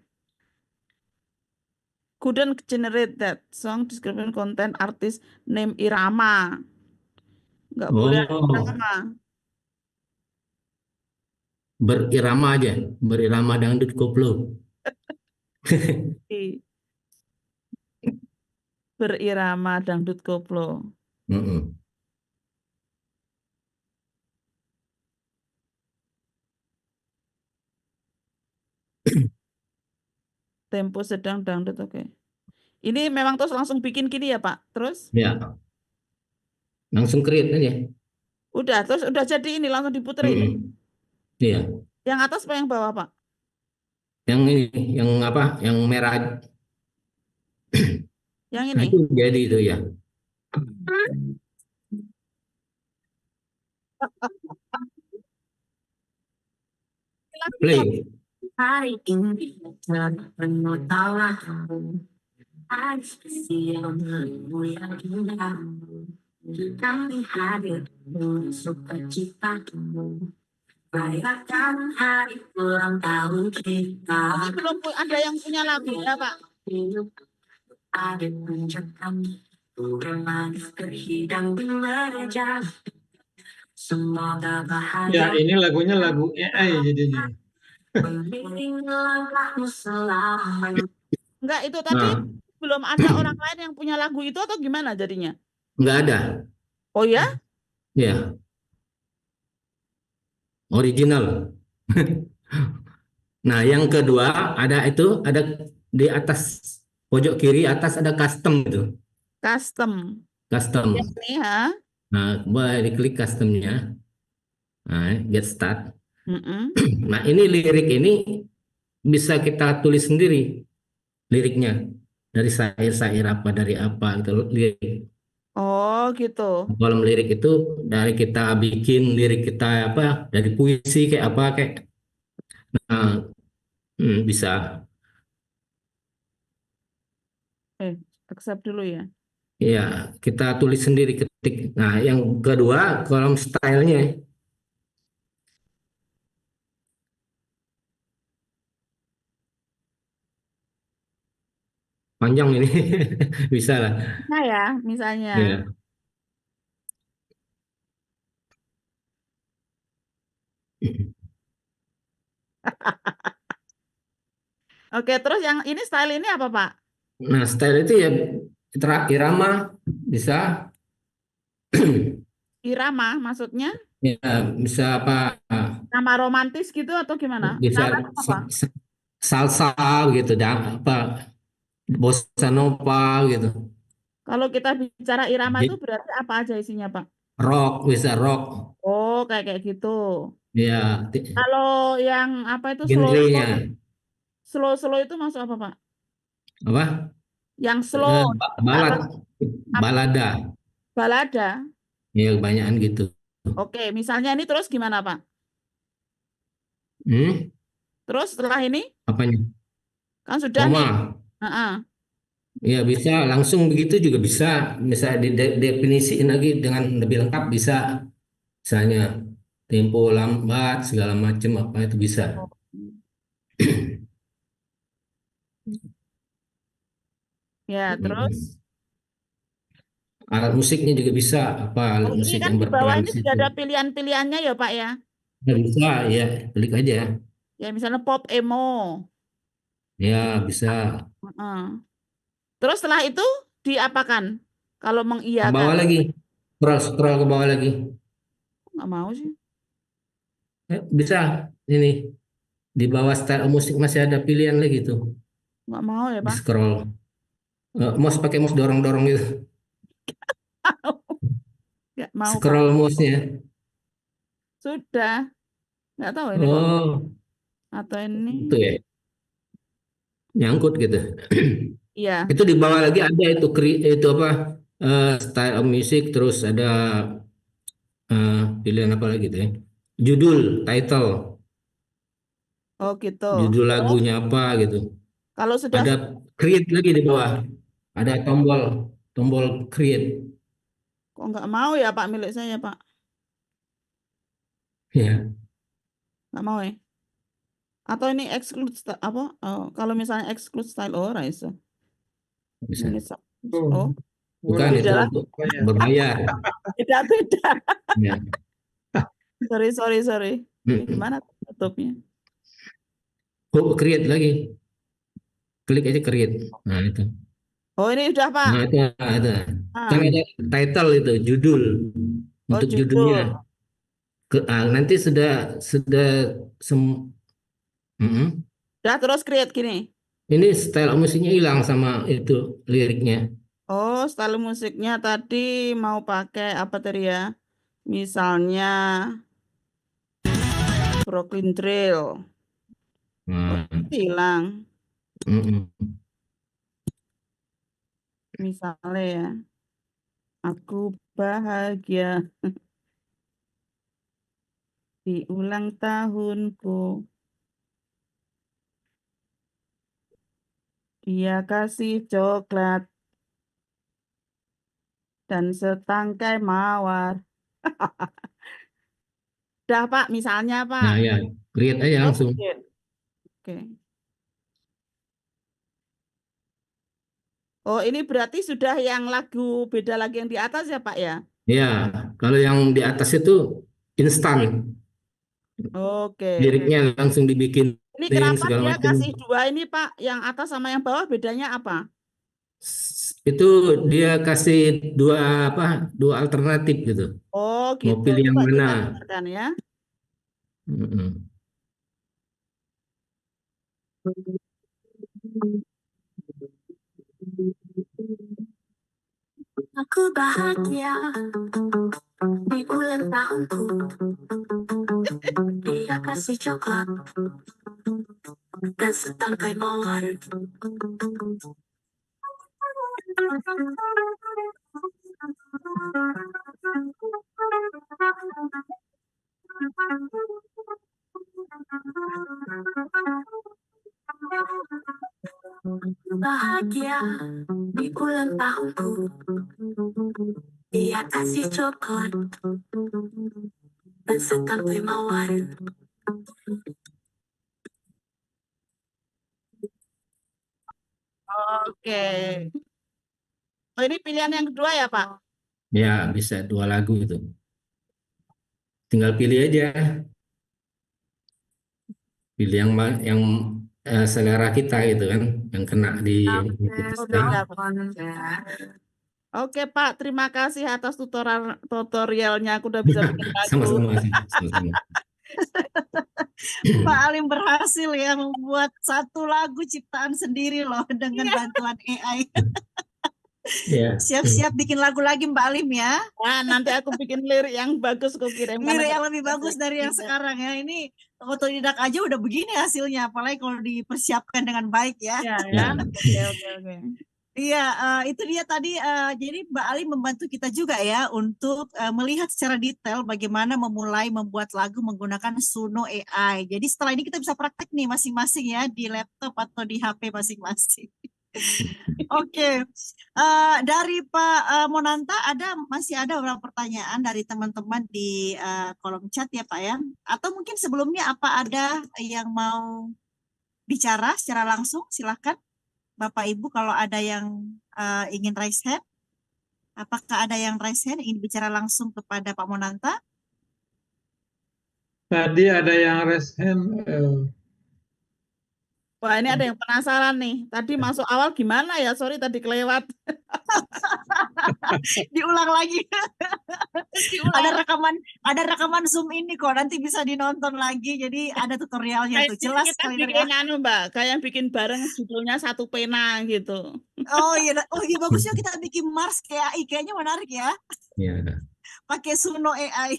E: Couldn't generate that song description content artist name Irama. Nggak boleh ada
D: oh,
E: Irama.
D: berirama aja, berirama dangdut koplo.
E: Berirama dangdut koplo.
D: Mm-mm.
E: tempo sedang dangdut, oke. Ini memang terus langsung bikin gini ya Pak? Terus?
D: Ya, langsung create aja.
E: Terus udah jadi ini langsung diputerin.
D: Iya,
E: Yang atas apa yang bawah Pak?
D: yang ini, yang apa? Yang merah.
E: Yang
D: Nah,
E: ini?
D: itu jadi itu ya. Play.
F: Hari ini penuh tawa, hari spesial menunggu yang indah. Kami hadir dengan sukacita, merayakan hari ulang tahun kita.
E: Ini belum ada yang punya lagu ya Pak?
F: Hidup ada mencekam, burung manis terhidang di meja. Semoga
B: Ya,
F: bahagia
B: ini lagunya lagu AI jadinya.
F: mengiring langkahmu selamanya.
E: Enggak, itu tadi
D: Nah,
E: belum ada orang lain yang punya lagu itu atau gimana jadinya?
D: nggak ada.
E: Oh ya?
D: Ya, original. Nah, yang kedua ada di atas pojok kiri atas ada custom itu.
E: Custom.
D: Custom.
E: Ini ya.
D: Nah, boleh diklik customnya. Nah, get start.
E: Mm-mm.
D: Nah, ini lirik ini bisa kita tulis sendiri liriknya dari syair-syair apa dari apa gitu lirik.
E: Oh gitu.
D: Kolom lirik itu dari kita bikin lirik kita apa dari puisi kayak apa kayak nah, bisa
E: Accept dulu ya.
D: ya kita tulis sendiri ketik. Nah, yang kedua kolom stylenya panjang ini bisa lah.
E: Nah ya, misalnya.
D: Ya.
E: Oke, terus yang ini style ini apa Pak?
D: Nah, style itu ya irama bisa
E: Irama maksudnya?
D: ya bisa apa
E: Nama romantis gitu atau gimana?
D: bisa
E: Nama apa?
D: salsa gitu dan apa bossa nova gitu.
E: Kalau kita bicara irama itu
D: Hit,
E: berarti apa aja isinya Pak?
D: rock bisa rock
E: Oh, kayak gitu.
D: ya
E: Kalau yang apa itu slow
D: genrenya
E: slow slow itu masuk apa Pak?
D: apa
E: Yang slow
D: balad
E: apa,
D: balada
E: balada.
D: ya kebanyakan gitu.
E: Oke, misalnya ini terus gimana Pak?
D: Hmm?
E: Terus setelah ini
D: Apanya?
E: kan sudah nih.
D: Koma.
E: Heeh.
D: Ya bisa langsung begitu juga bisa didefinisiin lagi dengan lebih lengkap bisa misalnya tempo lambat segala macam apa itu bisa.
E: Ya, terus
D: Alat musiknya juga bisa apa alat
E: ini
D: musik
E: kan
D: yang
E: di bawah
D: berperan
E: ini
D: di
E: sudah
D: situ.
E: ada pilihan-pilihannya ya Pak ya.
D: Ya, bisa ya klik aja
E: Ya misalnya pop emo.
D: ya bisa
E: Heeh. Terus setelah itu diapakan? Kalau
D: ke
E: mengiyakan,
D: bawah lagi scroll ke bawah lagi.
E: nggak mau sih.
D: Bisa ini di bawah style musik masih ada pilihan lagi tuh
E: Nggak mau ya
D: di
E: Pak.
D: scroll. Mouse pakai mouse dorong-dorong gitu
E: Nggak mau Pak.
D: scroll mouse-nya.
E: Sudah. Nggak tahu ini kok.
D: Oh
E: Atau ini.
D: itu ya nyangkut gitu.
E: Iya.
D: Itu di bawah lagi ada itu apa style of music terus ada pilihan apa lagi tuh ya judul title
E: Oh gitu.
D: judul
E: Terus
D: lagunya apa gitu.
E: kalau sudah
D: Ada create lagi di bawah ada tombol tombol create
E: kok nggak mau ya Pak milik saya Pak.
D: ya
E: Nggak mau ya. Atau ini exclude apa? Oh, kalau misalnya exclude style Raisa.
D: bisa
E: Oh,
D: bukan itu
E: beda
D: untuk berbayar
E: beda.
D: ya.
E: Sorry. Ini gimana tutupnya?
D: Oh, create lagi klik aja create nah itu
E: Oh ini udah Pak.
D: nah itu ada
E: Ah.
D: kan ada title itu judul
E: Oh
D: untuk
E: judul.
D: judulnya nanti sudah Mm-mm.
E: Udah terus create gini.
D: Ini style musiknya hilang sama itu liriknya.
E: Oh, style musiknya tadi mau pakai apa tadi ya? Misalnya Brooklyn Drill. Oh,
D: Nah,
E: hilang.
D: mm-mm.
E: Misalnya ya, aku bahagia di ulang tahunku. Dia kasih coklat dan setangkai mawar. Udah Pak, misalnya Pak.
D: Nah ya, create aja langsung.
E: Oke. Oke. Oh, ini berarti sudah yang lagu beda lagi yang di atas ya Pak ya?
D: Ya, kalau yang di atas itu instan,
E: Oke.
D: liriknya langsung
E: Ini
D: dibikinin
E: kenapa
D: segala
E: dia
D: macam.
E: kasih dua ini Pak? Yang atas sama yang bawah bedanya apa?
D: Itu dia kasih dua apa? Dua alternatif gitu.
E: Oh
D: Mau
E: gitu.
D: pilih yang
E: Coba
D: mana?
E: kita dengarkan ya.
D: Mm-mm.
F: Aku bahagia di ulang tahunku. Dia kasih coklat dan setangkai mawar. Bahagia di ulang tahunku. Dia kasih coklat dan setangkai mawar.
E: Oke. Oh ini pilihan yang kedua ya Pak?
D: Ya, bisa dua lagu itu. Tinggal pilih aja, pilih yang selera kita gitu kan, yang kena di kita.
E: Oke Pak, terima kasih atas tutorialnya. Aku udah bisa bikin lagu.
D: Sama-sama, sama-sama.
A: Pak Alim berhasil ya membuat satu lagu ciptaan sendiri loh dengan bantuan AI.
D: Ya.
A: Siap-siap bikin lagu lagi Mbak Alim ya.
E: Nah, nanti aku bikin lirik yang bagus aku kirimkan.
A: Lirik yang lebih bagus dari yang sekarang ya. Ini otodidak aja udah begini hasilnya, apalagi kalau dipersiapkan dengan baik ya.
E: Ya, ya. Oke.
A: Iya, itu dia tadi. Jadi Mbak Ali membantu kita juga ya untuk melihat secara detail bagaimana memulai membuat lagu menggunakan Suno AI. Jadi setelah ini kita bisa praktek nih masing-masing ya di laptop atau di HP masing-masing. Oke, dari Pak Monanta masih ada beberapa pertanyaan dari teman-teman di kolom chat ya Pak ya. Atau mungkin sebelumnya apa ada yang mau bicara secara langsung? Silakan. Bapak Ibu kalau ada yang ingin raise hand, apakah ada yang raise hand ingin bicara langsung kepada Pak Monanta?
B: Tadi ada yang raise hand.
E: Wah, ini ada yang penasaran nih. Tadi masuk awal gimana ya? Sorry tadi kelewat.
A: Diulang lagi. Ada rekaman Zoom ini kok, nanti bisa dinonton lagi. Jadi ada tutorialnya tuh, jelas
E: kita
A: sekali
E: bikin
A: ya.
E: Mbak, kayak bikin bareng judulnya satu pena gitu.
A: Oh iya, bagusnya kita bikin Mars kayak AI, kayaknya menarik ya.
D: Ya.
A: Pakai Suno AI.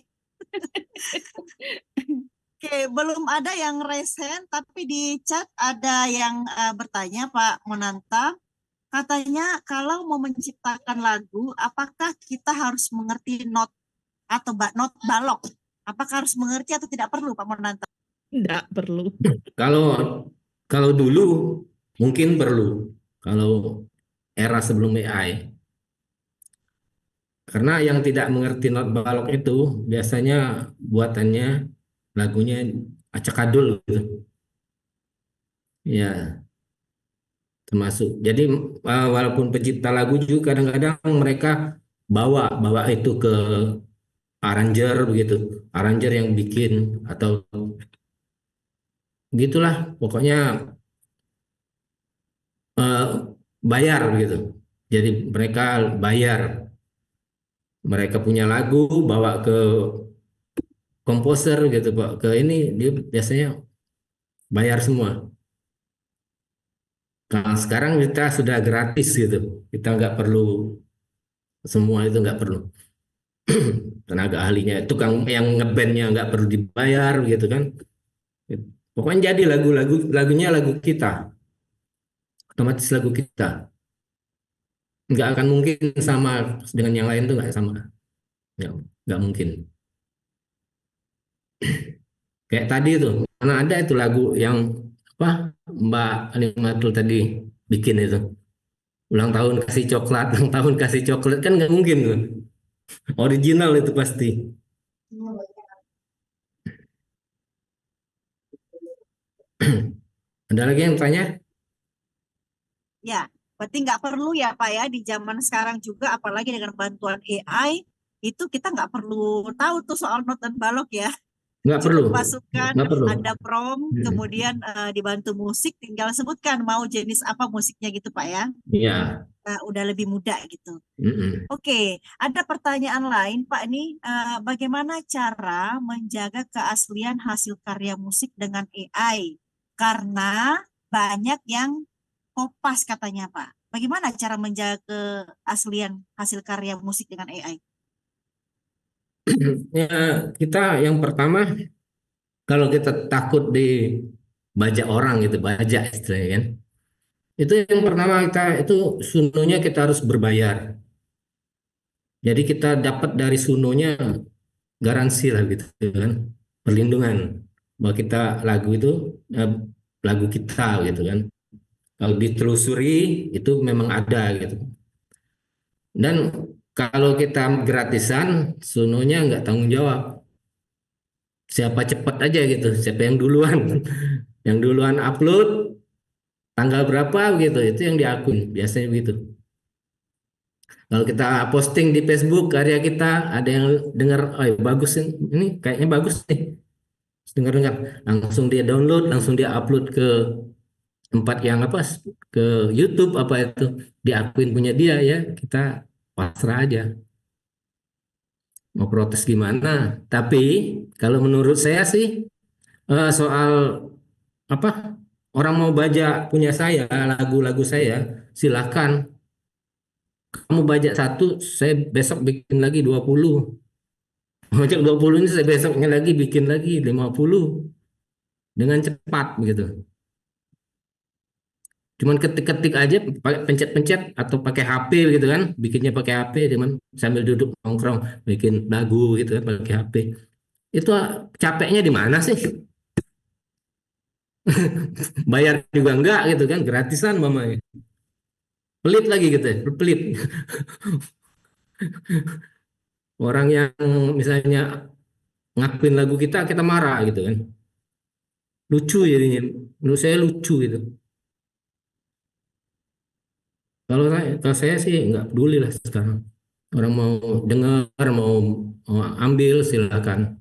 A: Oke, belum ada yang raise hand, tapi di chat ada yang bertanya Pak Monanta. Katanya kalau mau menciptakan lagu, apakah kita harus mengerti not atau not balok? Apakah harus mengerti atau tidak perlu Pak Monanta?
E: Tidak perlu.
D: Kalau dulu mungkin perlu. Kalau era sebelum AI. Karena yang tidak mengerti not balok itu biasanya buatannya lagunya acak-adul gitu. Ya, termasuk. Jadi walaupun pencipta lagu juga kadang-kadang mereka bawa itu ke arranger begitu, arranger yang bikin atau gitulah, pokoknya bayar gitu. Jadi mereka bayar, mereka punya lagu bawa ke komposer gitu Pak, ke ini dia biasanya bayar semua. Kalau sekarang kita sudah gratis gitu, kita nggak perlu semua itu nggak perlu tenaga ahlinya, tukang yang ngebandnya nggak perlu dibayar gitu kan. Pokoknya jadi lagunya lagu kita, otomatis lagu kita. Nggak akan mungkin sama dengan yang lain tuh nggak sama, nggak, nggak mungkin. Kayak tadi itu, mana ada itu lagu yang apa Mbak Animatul tadi bikin itu, ulang tahun kasih coklat, ulang tahun kasih coklat kan nggak mungkin tuh, original itu pasti. Ada lagi yang tanya?
A: Ya, berarti nggak perlu ya Pak ya di zaman sekarang juga, apalagi dengan bantuan AI, itu kita nggak perlu tahu tuh soal not dan balok ya.
D: Nggak perlu,
A: Cukup masukkan,
D: nggak perlu.
A: ada prompt, kemudian dibantu musik, tinggal sebutkan mau jenis apa musiknya gitu Pak ya.
D: Iya.
A: Udah lebih mudah gitu.
D: Mm-mm.
A: Oke, ada pertanyaan lain Pak ini, bagaimana cara menjaga keaslian hasil karya musik dengan AI? Karena banyak yang kopas katanya Pak. Bagaimana cara menjaga keaslian hasil karya musik dengan AI?
D: Ya, kita yang pertama, kalau kita takut dibajak orang gitu, bajak istilahnya kan. Itu yang pertama, kita itu sunonya kita harus berbayar. Jadi kita dapat dari sunonya garansi lah gitu kan, perlindungan bahwa kita lagu itu eh, lagu kita gitu kan. Kalau ditelusuri itu memang ada gitu. Dan kalau kita gratisan, sunonya nggak tanggung jawab. Siapa cepat aja gitu, siapa yang duluan, yang duluan upload tanggal berapa gitu, itu yang diakun biasanya begitu. Kalau kita posting di Facebook karya kita, ada yang dengar, oh ya, bagus ini kayaknya bagus nih, dengar-dengar, langsung dia download, langsung dia upload ke tempat yang apa, ke YouTube apa itu, diakuin punya dia ya, kita pasrah aja. Mau protes gimana? Tapi kalau menurut saya sih soal apa orang mau baca punya saya, lagu-lagu saya, silahkan. Kamu bajak satu, saya besok bikin lagi 20. Bajak 20 ini saya besoknya lagi bikin lagi 50 dengan cepat gitu. Cuman ketik-ketik aja, pakai pencet-pencet atau pakai HP gitu kan, bikinnya pakai HP, cuman sambil duduk nongkrong bikin lagu gitu kan pakai HP. Itu capeknya di mana sih? Bayar juga enggak gitu kan, gratisan mamanya. Pelit lagi gitu ya, pelit. Orang yang misalnya ngakuin lagu kita, kita marah gitu kan. Lucu jadinya. Menurut saya lucu gitu. Kalau saya sih nggak peduli lah sekarang. Orang mau dengar, mau ambil silakan.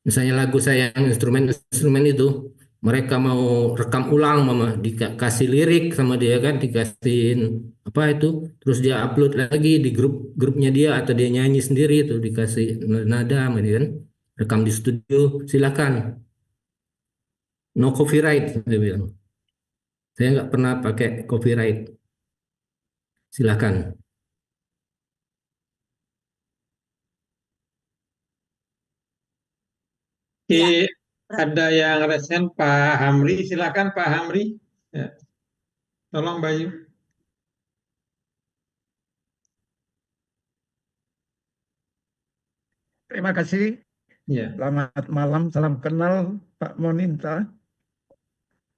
D: Misalnya lagu saya yang instrumen-instrumen itu, mereka mau rekam ulang, mama dikasih lirik sama dia kan, dikasihin apa itu, terus dia upload lagi di grupnya dia atau dia nyanyi sendiri itu dikasih nada sama dia kan, rekam di studio, silakan, no copyright dia bilang. Saya nggak pernah pakai copyright, silakan.
B: Oke,
A: Ya,
B: ada yang resen Pak Hamri, silakan Pak Hamri. Ya, tolong Bayu.
G: Terima kasih.
B: Ya.
G: Selamat malam, salam kenal Pak Moninta.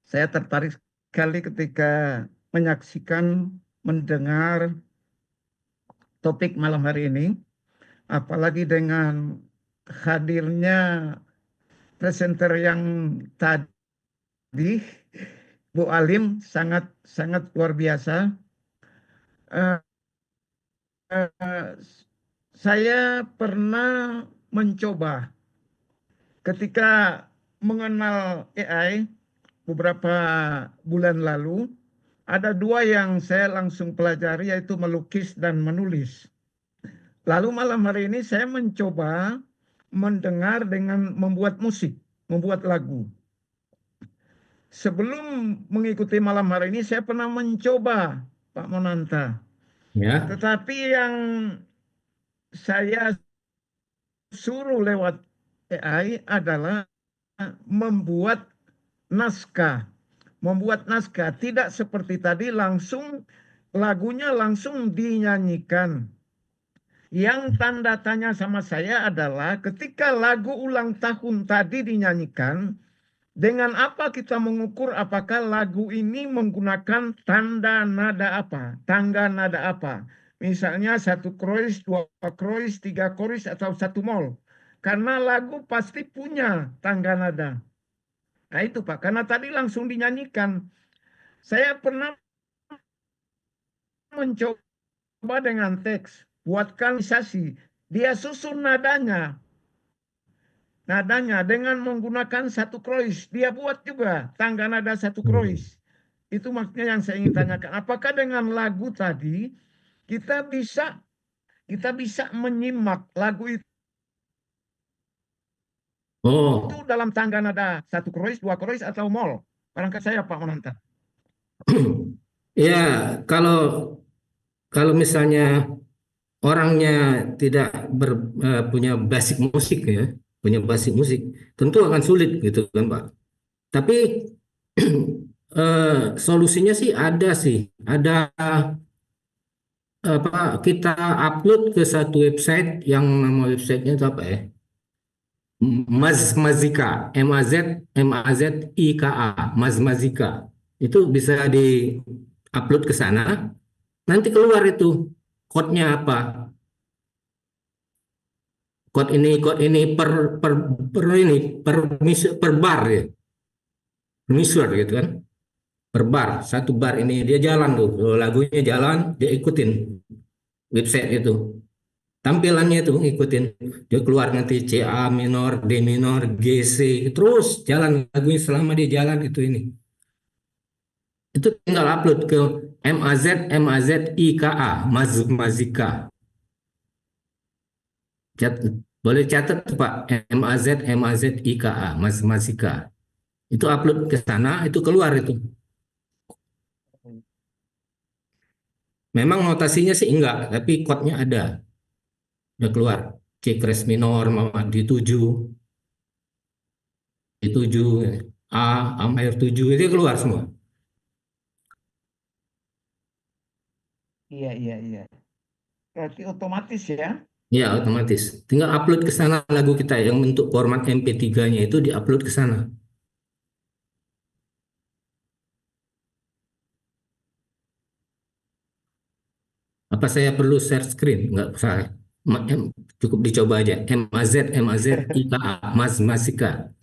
G: Saya tertarik sekali ketika menyaksikan, mendengar topik malam hari ini, apalagi dengan hadirnya presenter yang tadi, Bu Alim, sangat sangat luar biasa. Eh, eh, saya pernah mencoba ketika mengenal AI beberapa bulan lalu, ada dua yang saya langsung pelajari, yaitu melukis dan menulis. Lalu malam hari ini saya mencoba mendengar dengan membuat musik, membuat lagu. sebelum mengikuti malam hari ini saya pernah mencoba, Pak Monanta.
D: Ya.
G: Tetapi yang saya suruh lewat AI adalah membuat naskah. Membuat naskah tidak seperti tadi langsung lagunya langsung dinyanyikan. Yang tanda tanya sama saya adalah ketika lagu ulang tahun tadi dinyanyikan, dengan apa kita mengukur apakah lagu ini menggunakan tanda nada apa, tangga nada apa. Misalnya 1 krois, 2 krois, 3 krois, atau 1 mol. Karena lagu pasti punya tangga nada. Nah itu Pak, karena tadi langsung dinyanyikan. Saya pernah mencoba dengan teks, buatkan lisasi. Dia susun nadanya. Nadanya dengan menggunakan 1 krois. Dia buat juga tangga nada 1 krois. Itu maksudnya yang saya ingin tanyakan. Apakah dengan lagu tadi kita bisa menyimak lagu itu
D: Oh,
G: dalam tangga nada 1 krois, 2 krois, atau mol? Barangkali saya Pak Monanta.
D: ya kalau kalau misalnya orangnya tidak punya basic musik ya, punya basic musik, tentu akan sulit gitu kan Pak. Tapi solusinya sih ada sih, ada apa kita upload ke satu website yang nama websitenya itu apa ya? Mazika, Mazika, Mazika. Itu bisa di upload ke sana, nanti keluar itu code-nya apa. Kode ini per bar ya, measure gitu kan, per bar, 1 bar ini dia jalan tuh, lagunya jalan, dia ikutin website itu, tampilannya itu ngikutin, dia keluar nanti C A minor, D minor, G C, terus jalan lagunya selama dia jalan itu tinggal upload ke Mazika, Mazika. Boleh catat Pak, Mazika, Mazika. Itu upload ke sana, itu keluar itu. Memang notasinya sih enggak, tapi chord-nya ada. Udah keluar. C crash minor, D7, A mayor 7, itu keluar semua.
G: Iya. Berarti otomatis ya.
D: Ya, otomatis. Tinggal upload ke sana lagu kita yang bentuk format MP3-nya itu diupload ke sana. Apa saya perlu share screen? Enggak usah. Cukup dicoba aja. Mazika, Mazika.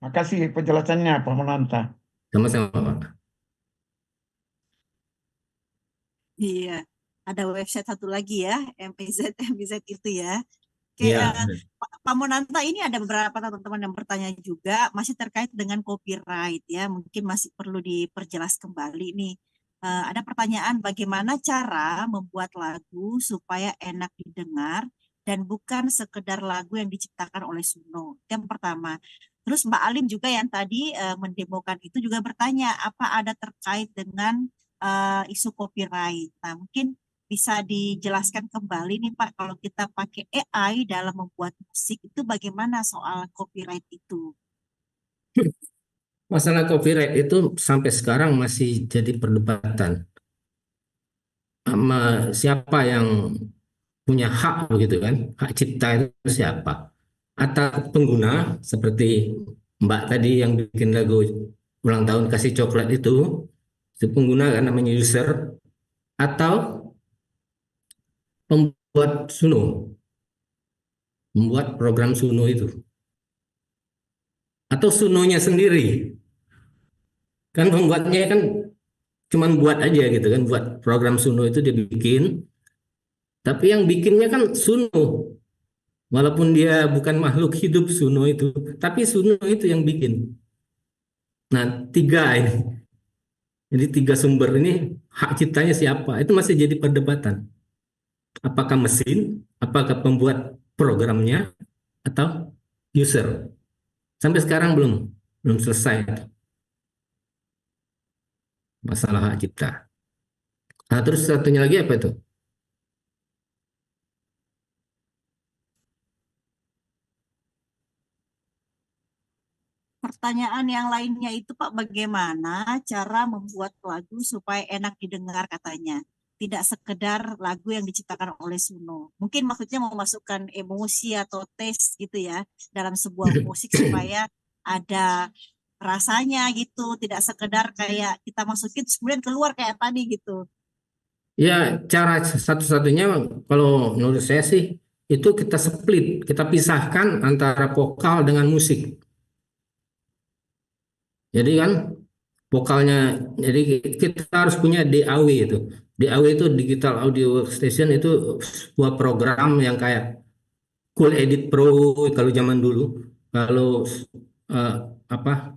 G: Makasih penjelasannya Pak Monanta.
D: Sama-sama Pak.
A: Iya, ada website satu lagi ya, MPZ itu ya. Oke,
D: Ya.
A: Pak Monanta, ini ada beberapa teman-teman yang bertanya juga masih terkait dengan copyright ya, mungkin masih perlu diperjelas kembali nih. Ada pertanyaan bagaimana cara membuat lagu supaya enak didengar dan bukan sekedar lagu yang diciptakan oleh Suno. Itu yang pertama. Terus Mbak Alim juga yang tadi mendemokan itu juga bertanya apa ada terkait dengan isu copyright. Nah, mungkin bisa dijelaskan kembali nih Pak, kalau kita pakai AI dalam membuat musik itu bagaimana soal copyright itu?
D: Masalah copyright itu sampai sekarang masih jadi perdebatan. Siapa yang punya hak begitu kan? Hak cipta itu siapa? Atau pengguna seperti Mbak tadi yang bikin lagu ulang tahun kasih coklat itu pengguna kan namanya user, atau pembuat Suno, membuat program Suno itu, atau Sunonya sendiri. Kan pembuatnya kan cuman buat aja gitu kan, buat program Suno itu dia bikin, tapi yang bikinnya kan Suno. Walaupun dia bukan makhluk hidup Suno itu, tapi Suno itu yang bikin. Nah, 3 ini. Jadi 3 sumber ini hak ciptanya siapa? Itu masih jadi perdebatan. Apakah mesin, apakah pembuat programnya, atau user? Sampai sekarang belum selesai masalah hak cipta. Nah, terus satunya lagi apa itu?
A: Pertanyaan yang lainnya itu Pak, bagaimana cara membuat lagu supaya enak didengar katanya. Tidak sekedar lagu yang diciptakan oleh Suno. Mungkin maksudnya memasukkan emosi atau taste gitu ya dalam sebuah musik supaya ada rasanya gitu. Tidak sekedar kayak kita masukin kemudian keluar kayak tadi gitu.
D: Ya, cara satu-satunya kalau menurut saya sih itu kita split, kita pisahkan antara vokal dengan musik. Jadi kan vokalnya, jadi kita harus punya DAW itu. DAW itu Digital Audio Workstation, itu sebuah program yang kayak Cool Edit Pro kalau zaman dulu. Kalau eh, apa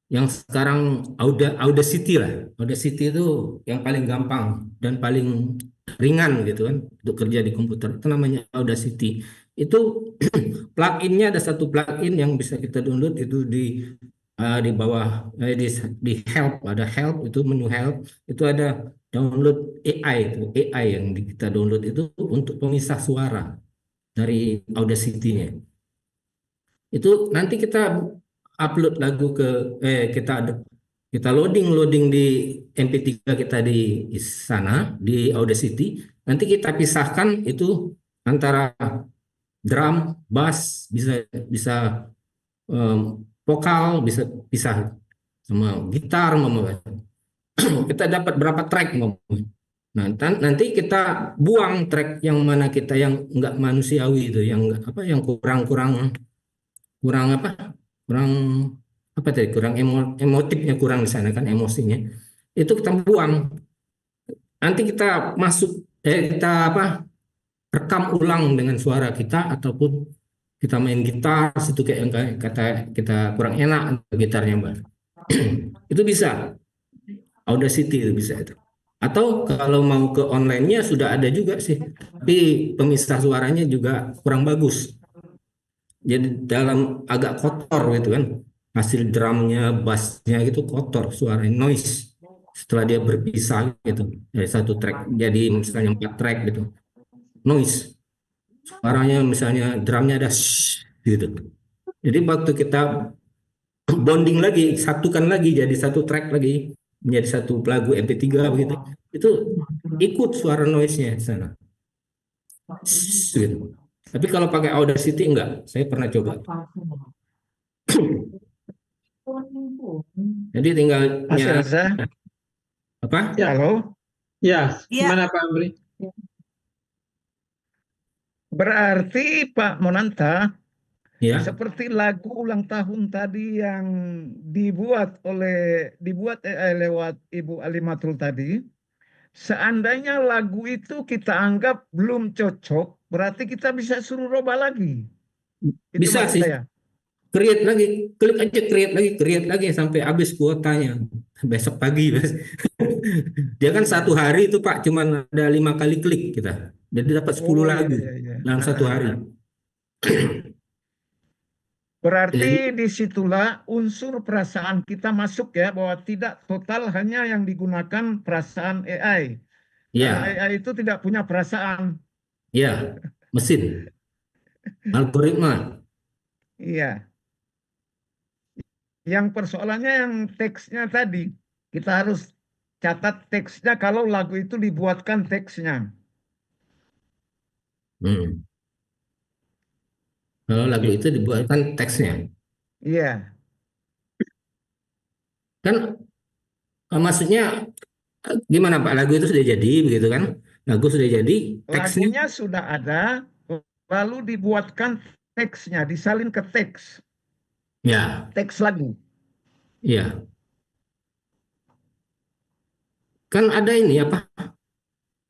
D: yang sekarang Audacity lah. Audacity itu yang paling gampang dan paling ringan gitu kan untuk kerja di komputer. Itu namanya Audacity. Itu pluginnya ada satu plugin yang bisa kita download itu di bawah di help, ada help, itu menu help itu ada download AI, itu AI yang kita download itu untuk pemisah suara dari Audacity-nya. Itu nanti kita upload lagu ke kita loading di MP3 kita di sana di Audacity. Nanti kita pisahkan itu antara drum, bass, bisa bisa vokal, bisa pisah sama gitar, kita dapat berapa track. Nah, nanti kita buang track yang mana kita yang nggak manusiawi itu, yang apa, yang kurang kurang kurang apa kurang apa tadi, kurang emotifnya, kurang di sana kan emosinya, itu kita buang. Nanti kita kita apa, rekam ulang dengan suara kita, ataupun kita main gitar situ kayak yang kata kita kurang enak gitarnya, Mbak. Itu bisa, Audacity itu bisa itu. Atau kalau mau ke online-nya sudah ada juga sih, tapi pemisah suaranya juga kurang bagus. Jadi dalam agak kotor gitu kan, hasil drumnya, bassnya gitu kotor, suaranya noise. Setelah dia berpisah gitu dari satu track jadi misalnya 4 track gitu, noise. Suaranya misalnya drumnya ada gitu. Jadi waktu kita bonding lagi, satukan lagi jadi satu track lagi, menjadi satu lagu MP3 begitu, itu ikut suara noise-nya di sana. Gitu. Tapi kalau pakai Audacity enggak, saya pernah coba. Jadi tinggalnya apa?
B: Ya.
G: Halo?
B: Ya, gimana Pak Amri?
G: Berarti Pak Monanta,
D: Ya.
G: seperti lagu ulang tahun tadi yang dibuat AI lewat Ibu Alimatul tadi, seandainya lagu itu kita anggap belum cocok, berarti kita bisa suruh rubah lagi. Itu
D: bisa
G: maksud
D: sih.
G: saya.
D: Create lagi, klik aja create lagi sampai habis kuotanya. Besok pagi. Dia kan satu hari itu Pak, cuman ada 5 kali klik kita. Jadi dapat 10 lagu dalam satu hari.
G: Berarti disitulah unsur perasaan kita masuk ya, bahwa tidak total hanya yang digunakan perasaan AI.
D: Ya.
G: Karena AI itu tidak punya perasaan.
D: Ya, mesin. Algoritma.
G: Iya. Yang persoalannya yang teksnya tadi, kita harus catat teksnya kalau lagu itu dibuatkan teksnya.
D: Kalau lagu itu dibuatkan teksnya.
G: Iya.
D: Kan maksudnya gimana Pak? Lagu itu sudah jadi begitu kan? Lagu sudah jadi, teksnya
G: Lagunya sudah ada, lalu dibuatkan teksnya, disalin ke teks.
D: Ya.
G: Teks lagu.
D: Iya. Kan ada ini apa?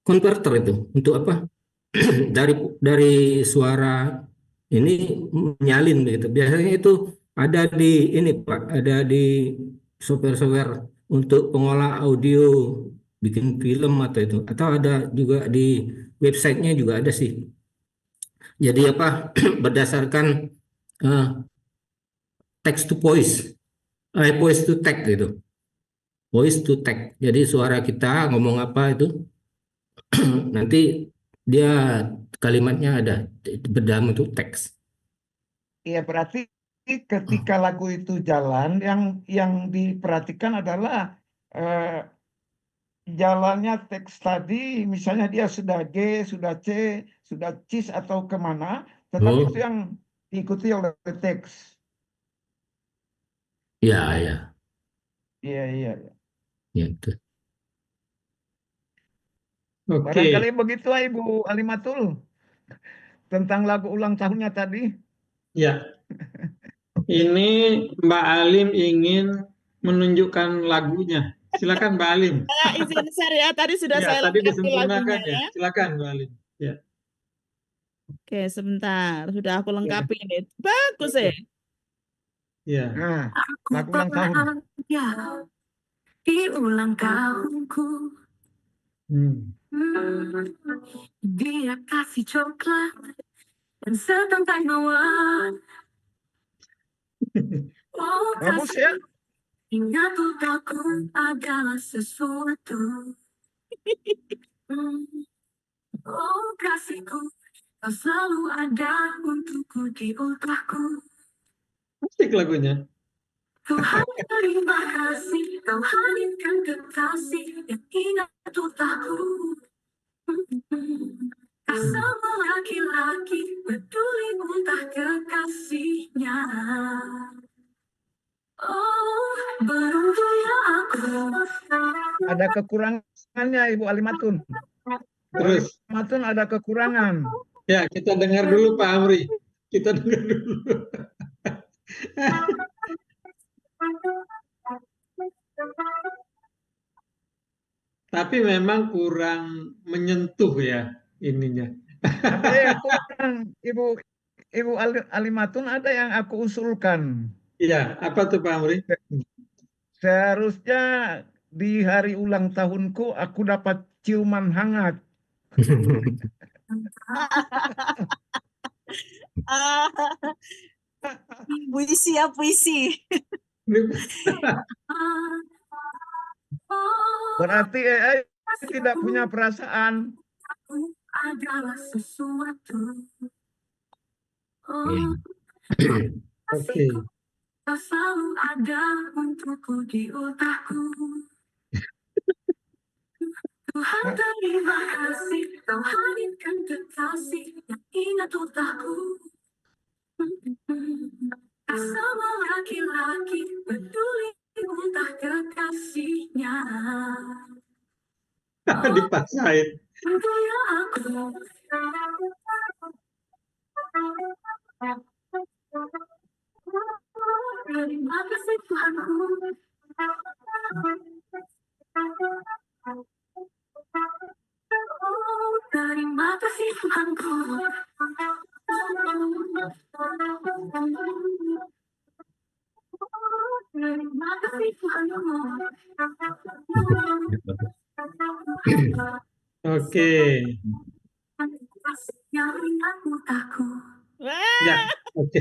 D: Converter itu untuk apa? dari suara ini menyalin begitu. Biasanya itu ada di ini Pak, ada di software-software untuk pengolah audio, bikin film atau ada juga di websitenya juga ada sih. Jadi apa, berdasarkan text to voice, voice to text gitu, voice to text. Jadi suara kita ngomong apa itu nanti dia kalimatnya ada berdalam bentuk teks.
G: Iya, berarti ketika lagu itu jalan, yang diperhatikan adalah jalannya teks tadi, misalnya dia sudah G, sudah C, sudah cis atau kemana, tetapi
D: Oh,
G: itu yang diikuti oleh teks.
D: ya, ya,
G: Iya, iya.
D: ya itu.
B: Oke,
G: Barangkali begitulah Ibu Alimatul tentang lagu ulang tahunnya tadi.
B: ya. Ini Mbak Alim ingin menunjukkan lagunya. Silakan Mbak Alim.
E: Saya izin share ya, tadi sudah
B: Ya,
E: saya
B: tadi
E: lengkapi
B: disempurnakan
E: lagunya
B: ya.
E: ya.
B: Silakan Mbak Alim. Ya.
E: Oke, sebentar. Sudah aku
G: Ya.
E: lengkapi ini. Bagus ya.
B: Ya.
G: Nah,
F: Aku
G: lagu ulang tahun.
F: bahagia di ulang tahunku. Dia kasih coklat dan setangkai mawar. Oh,
G: Bagus ya.
F: ingat aku adalah sesuatu. Oh, kasihku, kau selalu ada untukku di ultahku.
B: Asik lagunya.
F: Tuhan terima kasih, kau hadirkan kekasih yang ingat ultahku. Sama laki-laki peduli ultah kekasihnya. Oh, beruntungnya aku.
G: Ada kekurangannya Ibu Alimatun. Ibu
B: Terus,
G: Alimatun ada kekurangan.
B: ya kita dengar dulu Pak Amri. Kita dengar dulu. Tapi memang kurang menyentuh ya ininya.
G: Ada yang kurang Ibu Alimatun, ada yang aku usulkan.
B: Iya, apa tuh Pak Amri?
G: Seharusnya di hari ulang tahunku aku dapat ciuman hangat.
A: Puisi ya, puisi.
G: Berarti AI tidak punya perasaan.
F: Adalah sesuatu.
D: Ya.
B: Oke.
F: Kau selalu ada untukku di ultahku. Tuhan terima kasih, kau hadirkan kekasih yang ingat ultahku. Sama laki-laki peduli ultah kekasihnya.
B: Dipaksain.
F: Tentunya aku. Terima kasih Tuhanku. Oh, terima kasih Tuhanku. Terima kasih Tuhanku.
B: Oke.
F: Yang ingat ultahku.
B: Ya, oke.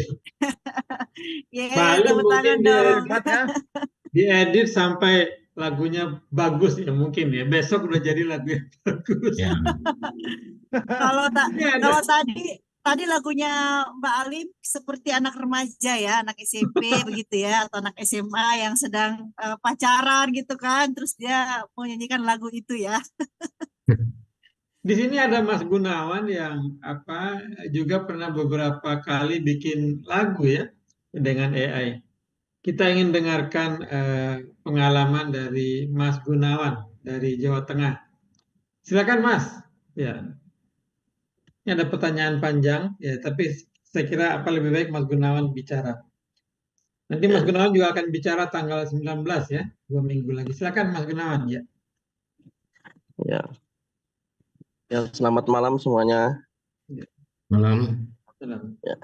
A: Yeay,
B: Balik
A: tepuk tangan
B: mungkin
A: dong.
G: Hebat ya.
B: diedit sampai lagunya bagus ya mungkin ya. Besok udah jadi lagu yang bagus.
D: Ya.
B: Ini ada.
A: Kalau tadi lagunya Mbak Alim seperti anak remaja ya, anak SMP begitu ya, atau anak SMA yang sedang pacaran gitu kan, terus dia mau nyanyikan lagu itu ya.
B: Di sini ada Mas Gunawan yang juga pernah beberapa kali bikin lagu ya dengan AI. Kita ingin dengarkan pengalaman dari Mas Gunawan dari Jawa Tengah. Silakan Mas. Ya, ini ada pertanyaan panjang ya, tapi saya kira apa lebih baik Mas Gunawan bicara. Nanti Mas Gunawan juga akan bicara tanggal 19 ya, 2 minggu lagi. Silakan Mas Gunawan ya.
H: Ya, selamat malam semuanya.
D: Malam.
H: Ya,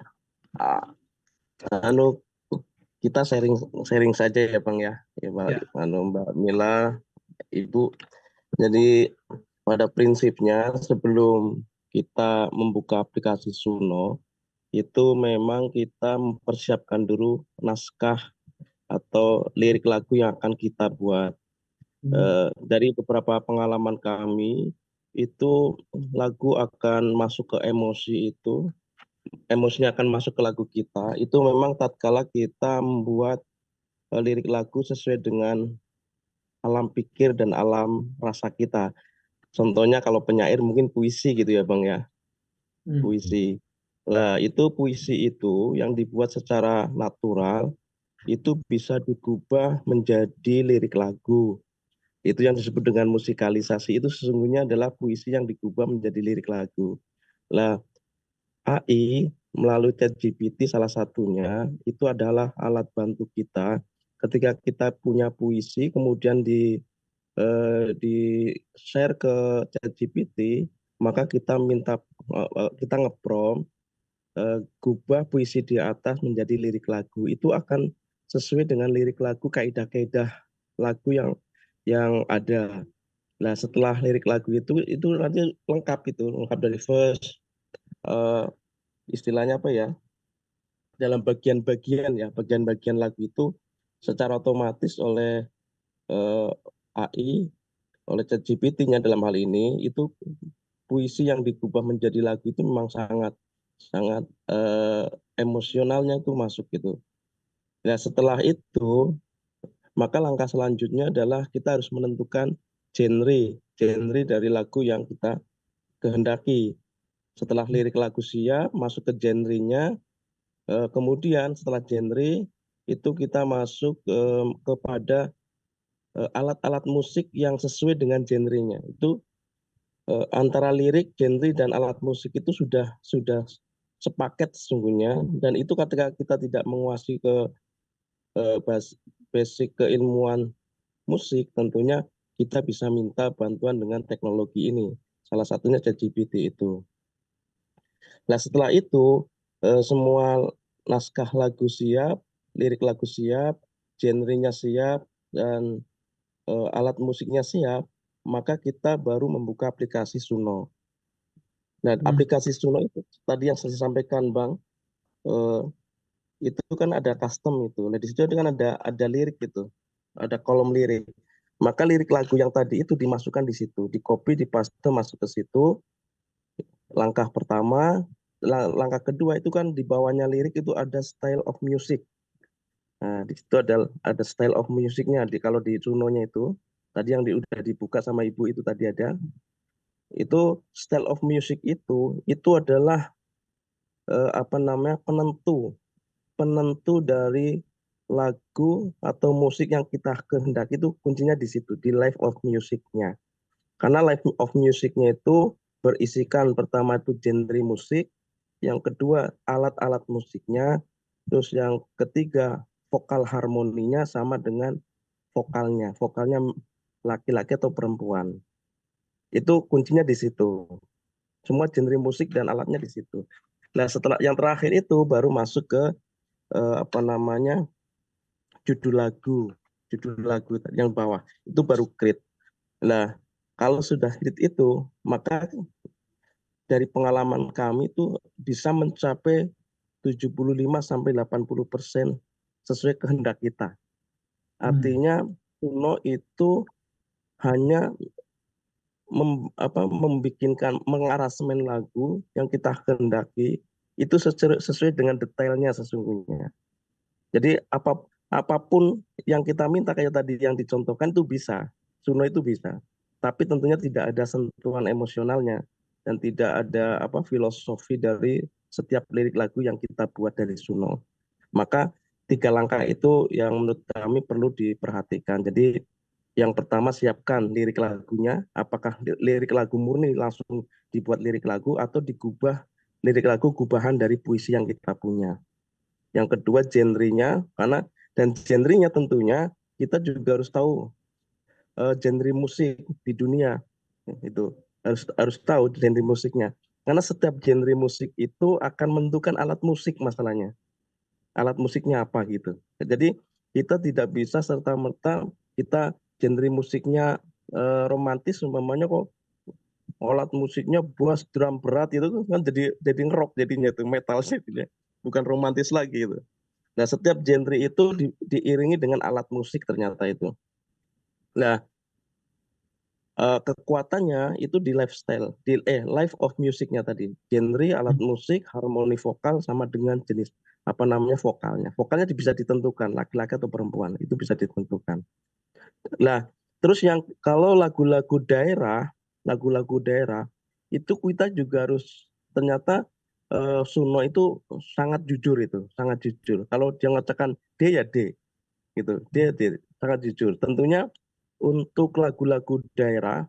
H: kita sharing saja ya Bang ya, Mbak Mila, Ibu. Jadi pada prinsipnya sebelum kita membuka aplikasi Suno, itu memang kita mempersiapkan dulu naskah atau lirik lagu yang akan kita buat. Dari beberapa pengalaman kami, itu lagu akan masuk ke emosi itu, emosinya akan masuk ke lagu kita. Itu memang tatkala kita membuat lirik lagu sesuai dengan alam pikir dan alam rasa kita. Contohnya kalau penyair mungkin puisi gitu ya Bang ya, puisi. Nah itu puisi itu yang dibuat secara natural, itu bisa digubah menjadi lirik lagu. Itu yang disebut dengan musikalisasi, itu sesungguhnya adalah puisi yang digubah menjadi lirik lagu. Nah, AI melalui ChatGPT salah satunya itu adalah alat bantu kita ketika kita punya puisi kemudian di share ke ChatGPT, maka kita minta kita ngeprompt gubah puisi di atas menjadi lirik lagu. Itu akan sesuai dengan lirik lagu, kaidah-kaidah lagu yang ada. Nah, setelah lirik lagu itu nanti lengkap dari verse, istilahnya apa ya? Dalam bagian-bagian ya, bagian-bagian lagu itu secara otomatis oleh AI, oleh ChatGPT-nya dalam hal ini, itu puisi yang digubah menjadi lagu itu memang sangat sangat emosionalnya itu masuk gitu. Nah, setelah itu maka langkah selanjutnya adalah kita harus menentukan genre dari lagu yang kita kehendaki. Setelah lirik lagu siap, masuk ke genrenya, kemudian setelah genre itu kita masuk kepada alat-alat musik yang sesuai dengan genrenya. Itu antara lirik, genre dan alat musik itu sudah sepaket sesungguhnya, dan itu ketika kita tidak menguasai ke basic keilmuan musik, tentunya kita bisa minta bantuan dengan teknologi ini. Salah satunya ChatGPT itu. Nah, setelah itu semua naskah lagu siap, lirik lagu siap, genrenya siap, dan alat musiknya siap, maka kita baru membuka aplikasi Suno. Nah, aplikasi Suno itu tadi yang saya sampaikan, Bang, itu kan ada custom itu. Nah, di situ kan ada lirik gitu, ada kolom lirik. Maka lirik lagu yang tadi itu dimasukkan di situ, di copy, di paste masuk ke situ. Langkah pertama, langkah kedua itu kan di bawahnya lirik itu ada style of music. Nah, di situ ada style of musicnya. Kalau di Sunonya itu, tadi yang udah dibuka sama Ibu itu tadi ada. Itu style of music itu adalah apa namanya, penentu dari lagu atau musik yang kita kehendaki. Itu kuncinya di situ, di live of musicnya. Karena live of musicnya itu berisikan pertama itu genre musik, yang kedua alat-alat musiknya, terus yang ketiga vokal harmoninya sama dengan vokalnya laki-laki atau perempuan. Itu kuncinya di situ. Semua genre musik dan alatnya di situ. Nah, setelah yang terakhir itu baru masuk ke apa namanya, judul lagu yang bawah itu baru create. Nah, kalau sudah create itu, maka dari pengalaman kami itu bisa mencapai 75-80% sesuai kehendak kita. Artinya Suno itu hanya mengarasmen lagu yang kita kehendaki itu sesuai dengan detailnya sesungguhnya. Jadi apapun yang kita minta kayak tadi yang dicontohkan itu bisa, Suno itu bisa. Tapi tentunya tidak ada sentuhan emosionalnya dan tidak ada filosofi dari setiap lirik lagu yang kita buat dari Suno. Maka 3 langkah itu yang menurut kami perlu diperhatikan. Jadi yang pertama, siapkan lirik lagunya, apakah lirik lagu murni langsung dibuat lirik lagu atau digubah lirik lagu gubahan dari puisi yang kita punya. Yang kedua, genrenya, dan genrenya tentunya kita juga harus tahu genre musik di dunia. Itu harus tahu genre musiknya. Karena setiap genre musik itu akan menentukan alat musik masalahnya. Alat musiknya apa gitu. Jadi kita tidak bisa serta-merta kita genre musiknya romantis umpamanya kok alat musiknya bass drum berat itu kan jadi ngerok jadinya tuh, metal jadinya, bukan romantis lagi itu. Nah, setiap genre itu diiringi dengan alat musik ternyata itu. Nah, kekuatannya itu di lifestyle, life of musicnya tadi, genre, alat musik, harmoni vokal, sama dengan jenis vokalnya. Vokalnya bisa ditentukan laki-laki atau perempuan, itu bisa ditentukan. Nah, terus yang kalau lagu-lagu daerah itu kita juga harus ternyata Suno itu sangat jujur itu, sangat jujur. Kalau dia mengatakan D ya D, gitu, D sangat jujur. Tentunya untuk lagu-lagu daerah,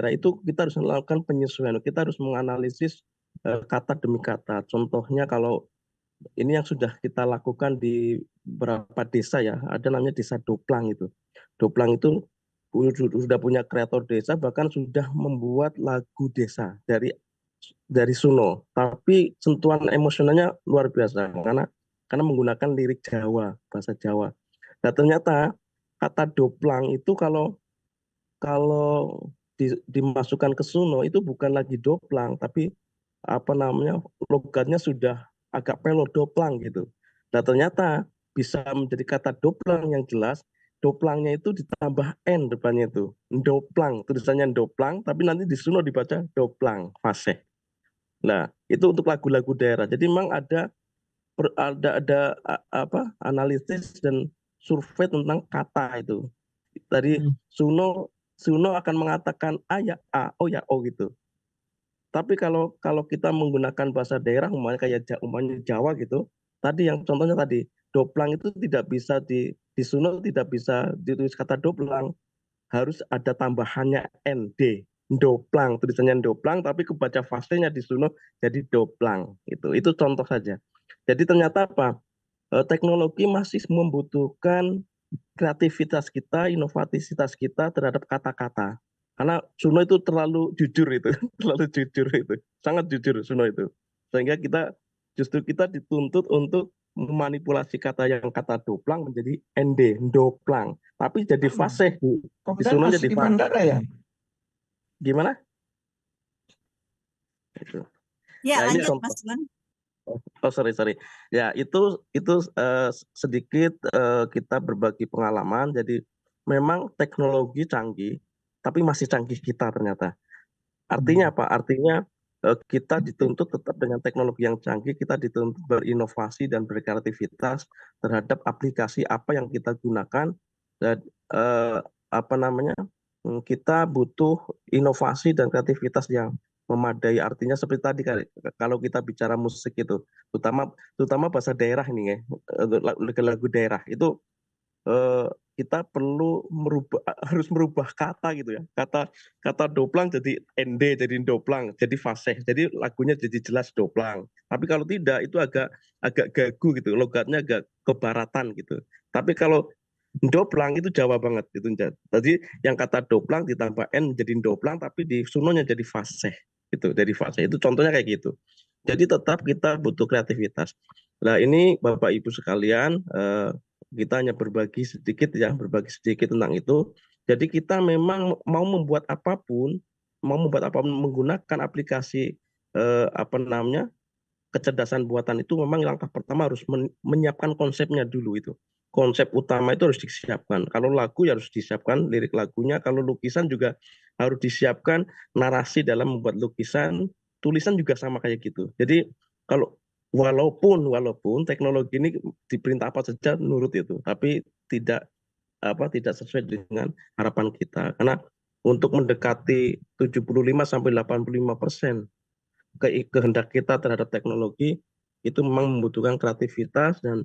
H: itu kita harus melakukan penyesuaian. Kita harus menganalisis kata demi kata. Contohnya kalau ini yang sudah kita lakukan di beberapa desa ya, ada namanya desa Doplang itu. Doplang itu sudah punya kreator desa, bahkan sudah membuat lagu desa dari Suno. Tapi sentuhan emosionalnya luar biasa karena menggunakan lirik Jawa, bahasa Jawa. Nah, ternyata kata Doplang itu kalau dimasukkan ke Suno itu bukan lagi Doplang, tapi logatnya sudah agak pelodoplang gitu. Nah, ternyata bisa menjadi kata doplang yang jelas. Doplangnya itu ditambah n depannya itu, doplang, tulisannya doplang, tapi nanti di Suno dibaca doplang, fasih. Nah, itu untuk lagu-lagu daerah. Jadi memang ada analisis dan survei tentang kata itu. Tadi Suno akan mengatakan A ya A, O ya O gitu. Tapi kalau kita menggunakan bahasa daerah, umpamanya Jawa gitu, tadi yang contohnya tadi, doplang itu tidak bisa di Suno tidak bisa ditulis kata doplang, harus ada tambahannya ND, doplang, tulisannya doplang, tapi kebaca fasenya di Suno jadi doplang. Itu contoh saja. Jadi ternyata teknologi masih membutuhkan kreativitas kita, inovasitas kita terhadap kata-kata. Karena Suno itu terlalu jujur itu, sangat jujur Suno itu. Sehingga kita dituntut untuk memanipulasi kata doplang menjadi ND, doplang. Tapi jadi fasih di Suno jadi fasih.
G: Ya?
H: Gimana? Itu.
A: Ya, nah, lanjut Mas Gun.
H: Oh, sorry. Ya, itu sedikit kita berbagi pengalaman. Jadi memang teknologi canggih, tapi masih canggih kita ternyata. Artinya apa? Artinya kita dituntut tetap dengan teknologi yang canggih, kita dituntut berinovasi dan berkreativitas terhadap aplikasi apa yang kita gunakan. Dan kita butuh inovasi dan kreativitas yang memadai. Artinya seperti tadi kalau kita bicara musik itu, terutama bahasa daerah ini ya, lagu daerah itu kita harus merubah kata gitu ya. Kata doplang jadi ND, jadi doplang, jadi fasih. Jadi lagunya jadi jelas doplang. Tapi kalau tidak itu agak gagu gitu, logatnya agak kebaratan gitu. Tapi kalau doplang itu Jawa banget itu. Jadi yang kata doplang ditambah N jadi doplang, tapi di Sunonya jadi fasih. Gitu, dari fase itu contohnya kayak gitu. Jadi tetap kita butuh kreativitas. Nah, ini Bapak Ibu sekalian, kita hanya berbagi sedikit tentang itu. Jadi kita memang mau membuat apapun menggunakan aplikasi kecerdasan buatan itu, memang langkah pertama harus menyiapkan konsepnya dulu itu. Konsep utama itu harus disiapkan. Kalau lagu ya harus disiapkan lirik lagunya, kalau lukisan juga harus disiapkan narasi dalam membuat lukisan, tulisan juga sama kayak gitu. Jadi kalau walaupun teknologi ini diperintah apa saja nurut itu, tapi tidak sesuai dengan harapan kita. Karena untuk mendekati 75-85% kehendak kita terhadap teknologi itu memang membutuhkan kreativitas dan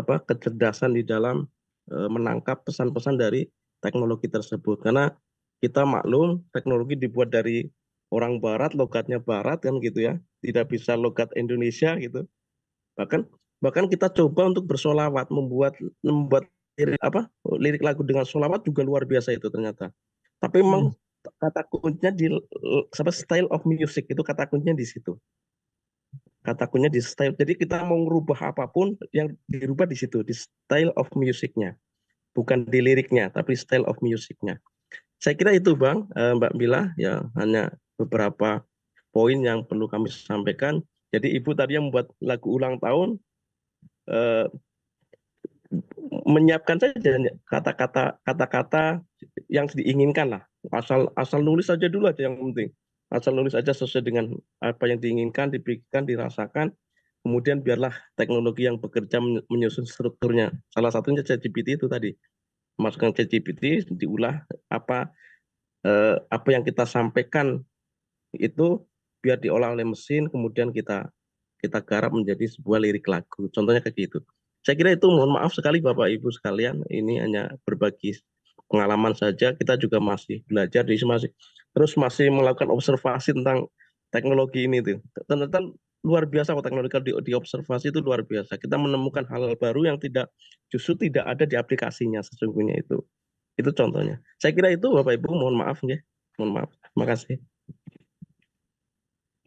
H: kecerdasan di dalam menangkap pesan-pesan dari teknologi tersebut. Karena kita maklum teknologi dibuat dari orang barat, logatnya barat kan gitu ya, tidak bisa logat Indonesia gitu. Bahkan kita coba untuk bersolawat, membuat lirik lagu dengan solawat juga luar biasa itu ternyata. Tapi memang kata kuncinya di style of music, itu kata kuncinya di situ. Kata kuncinya di style. Jadi kita mau merubah apapun yang dirubah di situ, di style of musicnya, bukan di liriknya, tapi style of musicnya. Saya kira itu Bang, Mbak Mila, ya hanya beberapa poin yang perlu kami sampaikan. Jadi Ibu tadi yang membuat lagu ulang tahun, eh, menyiapkan saja kata-kata yang diinginkan lah. Asal nulis saja dulu aja yang penting. Asal nulis aja sesuai dengan apa yang diinginkan, dipikirkan, dirasakan. Kemudian biarlah teknologi yang bekerja menyusun strukturnya. Salah satunya ChatGPT itu tadi. Masukkan ChatGPT, diulah apa yang kita sampaikan itu biar diolah oleh mesin, kemudian kita garap menjadi sebuah lirik lagu. Contohnya kayak gitu. Saya kira itu, mohon maaf sekali Bapak Ibu sekalian, ini hanya berbagi pengalaman saja. Kita juga masih belajar terus masih melakukan observasi tentang teknologi ini tuh. Ternyata luar biasa kok teknologi diobservasi itu luar biasa. Kita menemukan hal-hal baru yang justru tidak ada di aplikasinya sesungguhnya itu. Itu contohnya. Saya kira itu Bapak Ibu, mohon maaf ya. Mohon maaf. Terima kasih.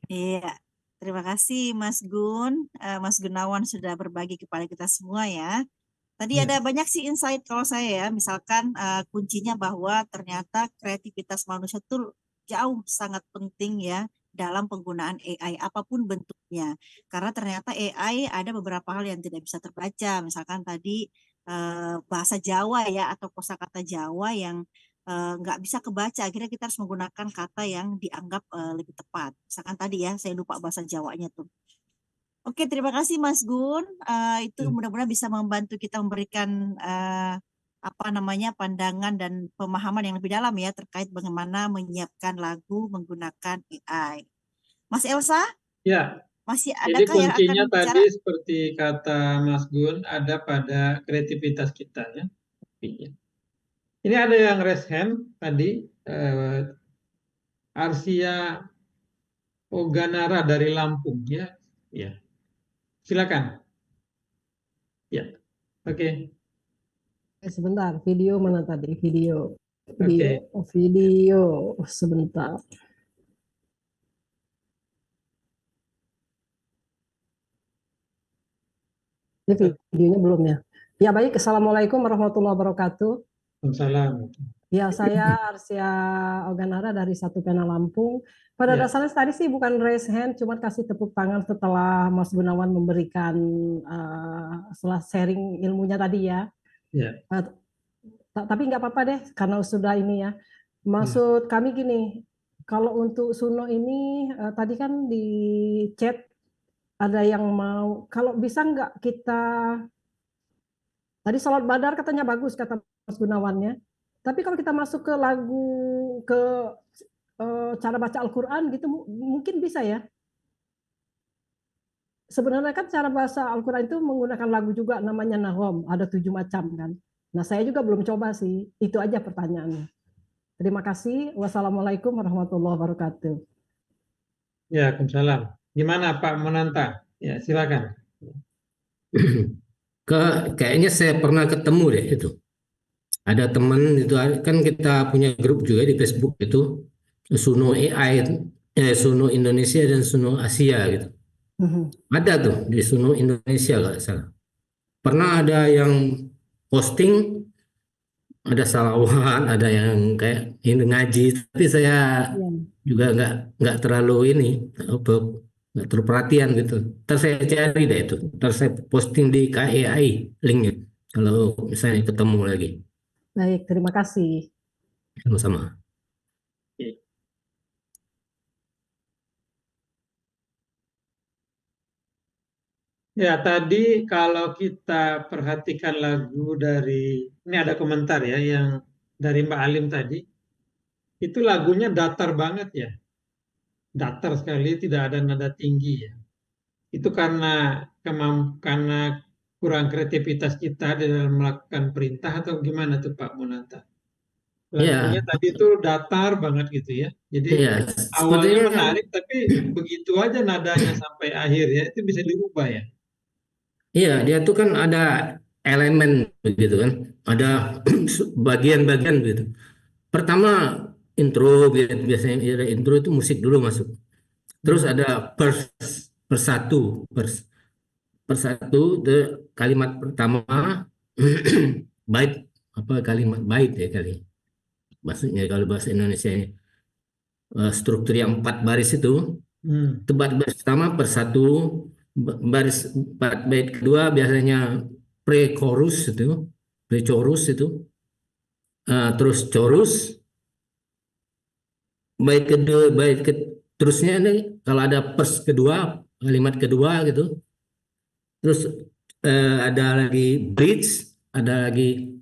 A: Iya, terima kasih Mas Gun, Mas Gunawan sudah berbagi kepada kita semua ya. Tadi ada banyak sih insight kalau saya ya, misalkan kuncinya bahwa ternyata kreativitas manusia itu jauh sangat penting ya dalam penggunaan AI apapun bentuknya. Karena ternyata AI ada beberapa hal yang tidak bisa terbaca, misalkan tadi bahasa Jawa ya atau kosakata Jawa yang nggak bisa kebaca, akhirnya kita harus menggunakan kata yang dianggap lebih tepat. Misalkan tadi ya, saya lupa bahasa Jawanya tuh. Oke, terima kasih Mas Gun. Itu mudah-mudahan bisa membantu kita memberikan pandangan dan pemahaman yang lebih dalam ya terkait bagaimana menyiapkan lagu menggunakan AI. Mas Elsa?
B: Ya.
A: Masih
B: Jadi
A: adakah yang akan
B: kuncinya
A: bicara?
B: tadi seperti kata Mas Gun ada pada kreativitas kita ya. Ini ada yang raise hand tadi, Arsia Oganara dari Lampung ya. Ya. Silakan. Ya. Oke.
I: Sebentar, video mana tadi? Video sebentar. Ini videonya belum ya? Ya baik, Assalamualaikum warahmatullahi wabarakatuh.
B: Waalaikumsalam.
I: Ya, saya Arsia Oganara dari Satu Pena Lampung. Pada dasarnya tadi sih bukan raise hand, cuma kasih tepuk tangan setelah Mas Gunawan memberikan setelah sharing ilmunya tadi ya. Tapi nggak apa-apa deh, karena sudah ini ya. Maksud kami gini, kalau untuk Suno ini tadi kan di chat ada yang mau, kalau bisa nggak kita, tadi sholat badar katanya bagus kata Mas Gunawannya, tapi kalau kita masuk ke lagu, ke cara baca Al-Quran gitu mungkin bisa ya. Sebenarnya kan cara bahasa Al-Quran itu menggunakan lagu juga namanya Nahom, ada 7 macam kan. Nah saya juga belum coba sih, itu aja pertanyaannya. Terima kasih. Wassalamualaikum warahmatullahi wabarakatuh.
B: Ya, Waalaikumsalam. Gimana Pak Monanta? Ya, silakan.
D: Kayaknya saya pernah ketemu deh itu. Ada teman itu kan kita punya grup juga di Facebook itu Suno AI, Suno Indonesia dan Suno Asia gitu. Ada tuh di Suno Indonesia nggak salah. Pernah ada yang posting, ada salawat, ada yang kayak ini ngaji, tapi saya juga nggak terlalu ini, nggak terlalu perhatian gitu. Ntar saya cari deh itu, ntar saya posting di KAI linknya kalau misalnya ketemu lagi.
I: Baik, terima kasih.
D: Sama-sama.
B: Ya, tadi kalau kita perhatikan lagu dari, ini ada komentar ya, yang dari Mbak Alim tadi, itu lagunya datar banget ya. Datar sekali, tidak ada nada tinggi ya. Itu karena kurang kreativitas kita dalam melakukan perintah atau gimana tuh Pak Monanta? Lagunya tadi itu datar banget gitu ya. Jadi awalnya menarik, tapi begitu aja nadanya sampai akhir ya, itu bisa dirubah ya.
D: Iya, dia tuh kan ada elemen begitu kan, ada bagian-bagian gitu. Pertama intro gitu, biasanya ada intro itu musik dulu masuk. Terus ada per satu, kalimat pertama bait, apa kalimat bait ya kali. maksudnya kalau bahasa Indonesia struktur yang 4 baris itu. Baris pertama per 1, baris 4 bait kedua biasanya pre-chorus itu, pre-chorus itu, terus chorus, bait kedua, terusnya ini kalau ada vers kedua, kalimat kedua gitu, terus ada lagi bridge, ada lagi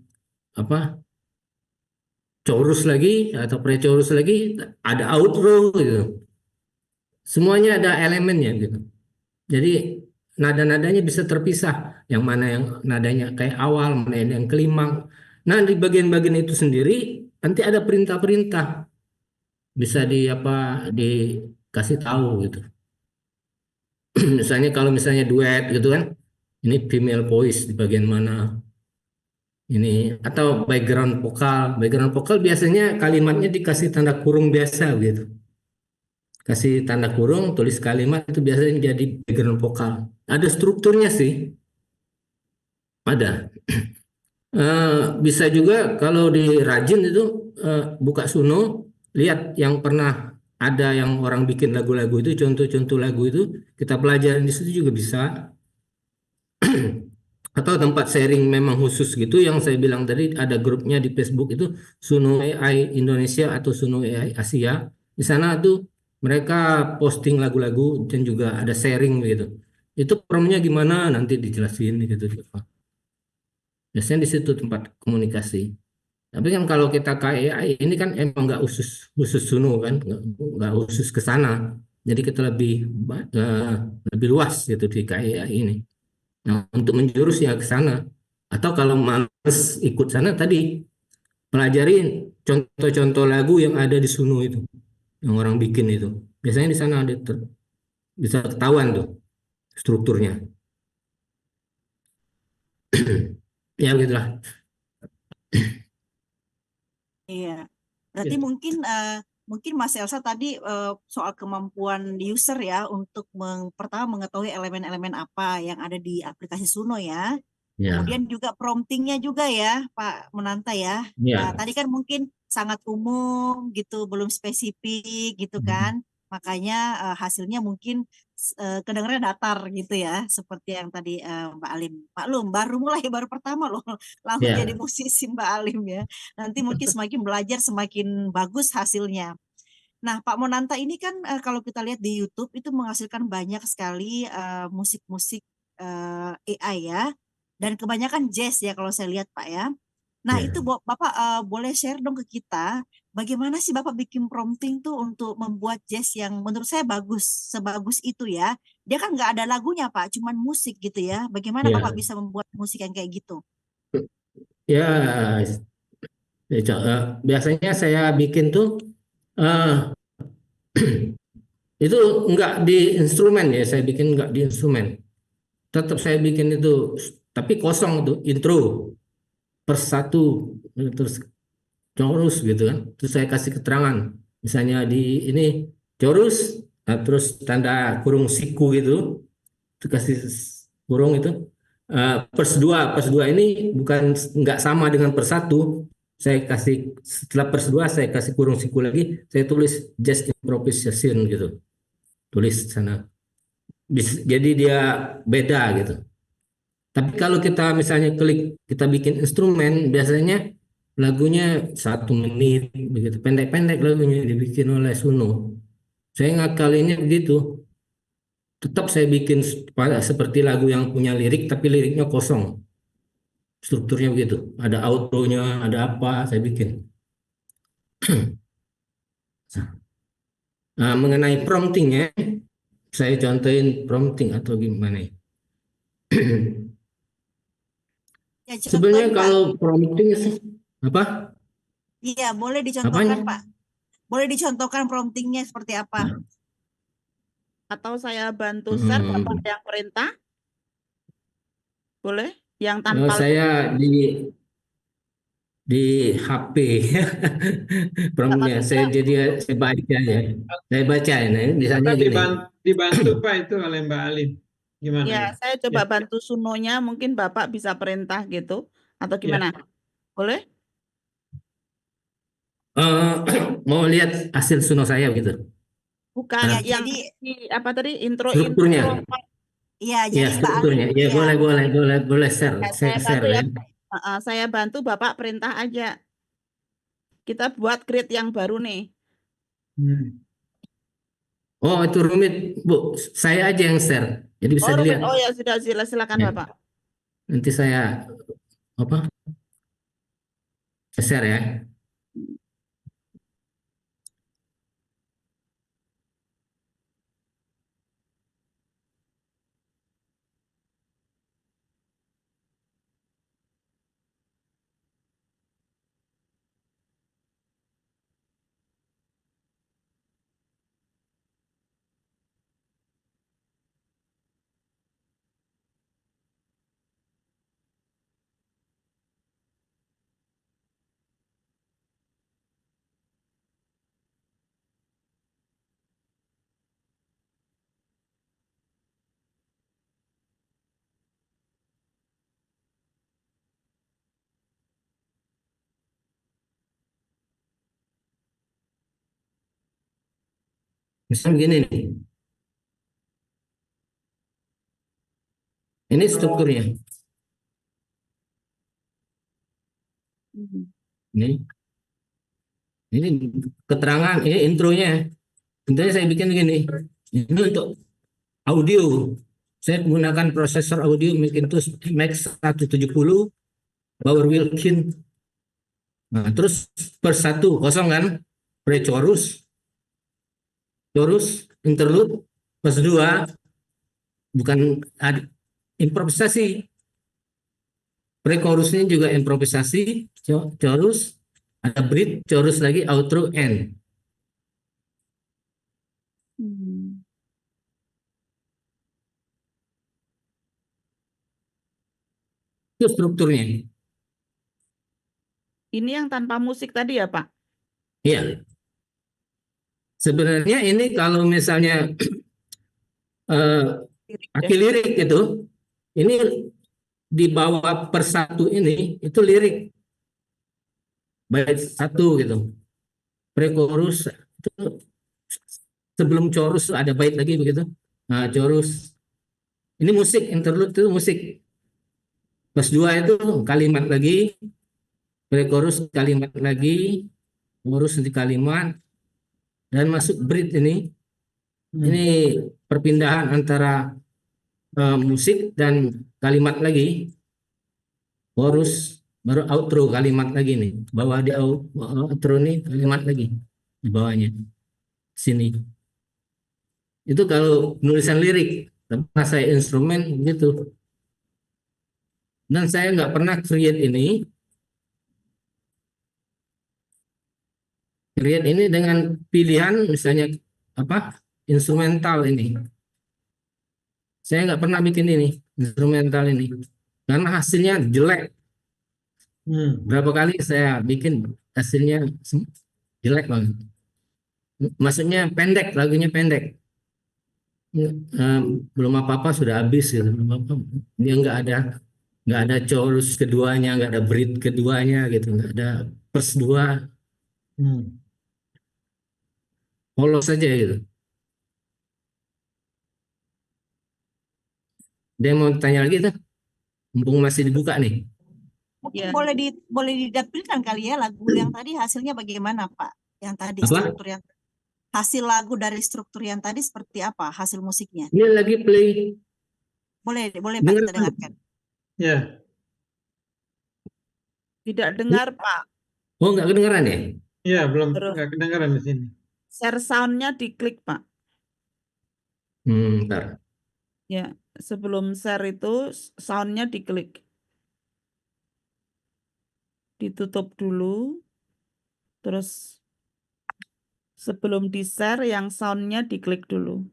D: apa, chorus lagi atau pre-chorus lagi, ada outro gitu. Semuanya ada elemennya gitu. Jadi nada-nadanya bisa terpisah. Yang mana yang nadanya kayak awal, mana yang kelimang. Nah, di bagian-bagian itu sendiri nanti ada perintah-perintah. Bisa dikasih tahu gitu. Misalnya kalau misalnya duet gitu kan. Ini female voice di bagian mana. Ini atau background vokal. Background vokal biasanya kalimatnya dikasih tanda kurung biasa gitu. Kasih tanda kurung, tulis kalimat itu biasanya jadi background vokal. Ada strukturnya sih, ada. Bisa juga kalau di Rajin itu buka Suno, lihat yang pernah ada yang orang bikin lagu-lagu itu, contoh-contoh lagu itu kita pelajarin di situ juga bisa. Atau tempat sharing memang khusus gitu, yang saya bilang tadi ada grupnya di Facebook itu Suno AI Indonesia atau Suno AI Asia. Di sana tuh mereka posting lagu-lagu dan juga ada sharing gitu. Itu promnya gimana nanti dijelasin gitu. Biasanya di situ tempat komunikasi. Tapi kan kalau kita KAI ini kan emang nggak khusus Suno kan, nggak khusus ke sana. Jadi kita lebih luas gitu di KAI ini. Nah, untuk menjurus ya ke sana. Atau kalau males ikut sana tadi pelajarin contoh-contoh lagu yang ada di Suno itu. Yang orang bikin itu. Biasanya di sana ada bisa ketahuan tuh strukturnya. Ya gitulah.
A: Iya. Berarti mungkin Mas Elsa tadi soal kemampuan user ya untuk pertama mengetahui elemen-elemen apa yang ada di aplikasi Suno ya. Kemudian juga promptingnya juga ya Pak Monanta ya. Nah, tadi kan mungkin sangat umum gitu, belum spesifik gitu kan. Makanya hasilnya mungkin kedengarannya datar gitu ya, seperti yang tadi Mbak Alim. Maklum baru pertama loh langsung jadi musisi Mbak Alim ya. Nanti mungkin semakin belajar semakin bagus hasilnya. Nah, Pak Monanta ini kan kalau kita lihat di YouTube itu menghasilkan banyak sekali musik-musik AI ya. Dan kebanyakan jazz ya kalau saya lihat Pak ya. Nah itu Bapak boleh share dong ke kita, bagaimana sih Bapak bikin prompting tuh untuk membuat jazz yang menurut saya bagus, sebagus itu ya. Dia kan nggak ada lagunya Pak, cuman musik gitu ya. Bagaimana Bapak bisa membuat musik yang kayak gitu?
D: Ya, biasanya saya bikin tuh itu enggak di instrumen ya, saya bikin enggak di instrumen. Tetap saya bikin itu, tapi kosong tuh intro per 1 terus chorus gitu kan. Terus saya kasih keterangan, misalnya di ini chorus, terus tanda kurung siku gitu, itu kasih kurung itu. Vers 2 ini bukan nggak sama dengan per 1. Saya kasih setelah vers 2 saya kasih kurung siku lagi, saya tulis jazz improvisation gitu. Tulis sana. Jadi dia beda gitu. Tapi kalau kita misalnya klik kita bikin instrumen, biasanya lagunya 1 menit begitu, pendek-pendek lagunya dibikin oleh Suno. Saya ngakalinnya begitu. Tetap saya bikin seperti lagu yang punya lirik, tapi liriknya kosong. Strukturnya begitu. Ada outro-nya, ada apa, saya bikin. Nah, mengenai promptingnya, saya contohin prompting atau gimana ya. Sebenarnya kalau prompting apa?
A: Iya, boleh dicontohkan Pak. Boleh dicontohkan promptingnya seperti apa?
E: Atau saya bantu share Bapak yang perintah? Boleh? Yang tanpa
D: saya di HP promptnya saya baca ya. Saya baca ini misalnya gini.
B: Dibantu Pak itu oleh Mbak Alim. Gimana?
E: Ya, saya coba bantu Sunonya, mungkin Bapak bisa perintah gitu atau gimana? Boleh?
D: Mau lihat hasil suno saya gitu.
E: Bukan
A: Ya,
E: yang
A: jadi
E: apa tadi intro
D: Strukturnya.
A: ya,
D: Ya,
A: jadi Mbak Ali,
D: strukturnya. Ya,
A: ya,
D: boleh share,
E: ya, saya
D: share
E: bantu ya.
D: ya.
E: Saya bantu Bapak perintah aja. Kita buat create yang baru nih.
D: Oh, itu rumit, Bu. Saya aja yang share. Jadi bisa
E: Rumit.
D: dilihat.
E: Oh ya sudah, silakan
D: Ya.
E: Bapak.
D: Nanti saya apa? Share ya. Misalnya begini nih. Ini strukturnya. Ini keterangan, ini intronya. Intronya saya bikin begini. Ini untuk audio. Saya menggunakan prosesor audio Macintosh Max 170 Power Wilkin. Nah, terus per satu kosong kan, pre-chorus, chorus, interlude, plus dua, bukan improvisasi. Pre-chorusnya juga improvisasi, chorus, ada bridge, chorus lagi, outro, end. Itu strukturnya.
E: Ini yang tanpa musik tadi ya Pak?
D: Iya. Sebenarnya ini kalau misalnya pakai lirik gitu, ini di bawah per satu ini itu lirik bait satu gitu. Pre-chorus itu sebelum chorus ada bait lagi begitu. Nah, chorus ini musik, interlude itu musik. Plus dua itu kalimat lagi, pre-chorus kalimat lagi, chorus nanti kalimat, dan masuk bridge ini. Ini perpindahan antara musik dan kalimat lagi. Chorus baru outro kalimat lagi nih. Bawah di outro nih kalimat lagi di bawahnya. Sini. Itu kalau penulisan lirik, karena saya instrumen gitu. Dan saya nggak pernah create ini dengan pilihan misalnya apa instrumental ini. Saya nggak pernah bikin ini instrumental ini karena hasilnya jelek. Berapa kali saya bikin hasilnya jelek banget. Maksudnya pendek, lagunya pendek. Belum apa-apa sudah habis gitu. Dia nggak ada chorus keduanya, nggak ada bridge keduanya gitu, nggak ada verse dua. Polos saja gitu. Dia mau tanya lagi tuh, mumpung masih dibuka nih.
A: Mungkin boleh didapilkan kali ya lagu yang tadi hasilnya bagaimana Pak? Yang tadi
D: Apa?
A: struktur yang hasil lagu dari struktur yang tadi seperti apa hasil musiknya?
D: Ini lagi play.
A: Boleh Pak kita dengarkan.
B: Ya.
E: Tidak dengar Pak.
D: Oh, nggak kedengeran ya?
B: Iya, belum nggak kedengaran di sini.
E: Share sound-nya diklik Pak.
D: Bentar.
E: Ya, sebelum share itu sound-nya diklik. Ditutup dulu. Terus sebelum di-share yang sound-nya diklik dulu.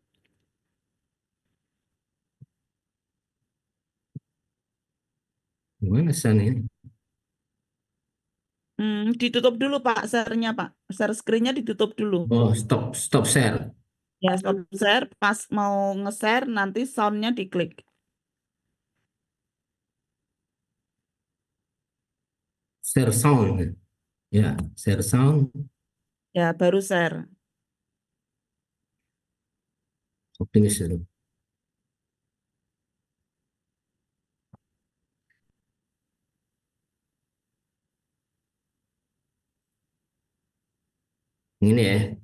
D: Gimana sound ini?
E: Ditutup dulu Pak share-nya Pak. Share screen-nya ditutup dulu.
D: Oh, stop share.
E: Ya, stop share. Pas mau nge-share nanti sound-nya diklik.
D: Share sound. Ya, share sound,
E: Ya, baru share.
D: optimis. Ini ya.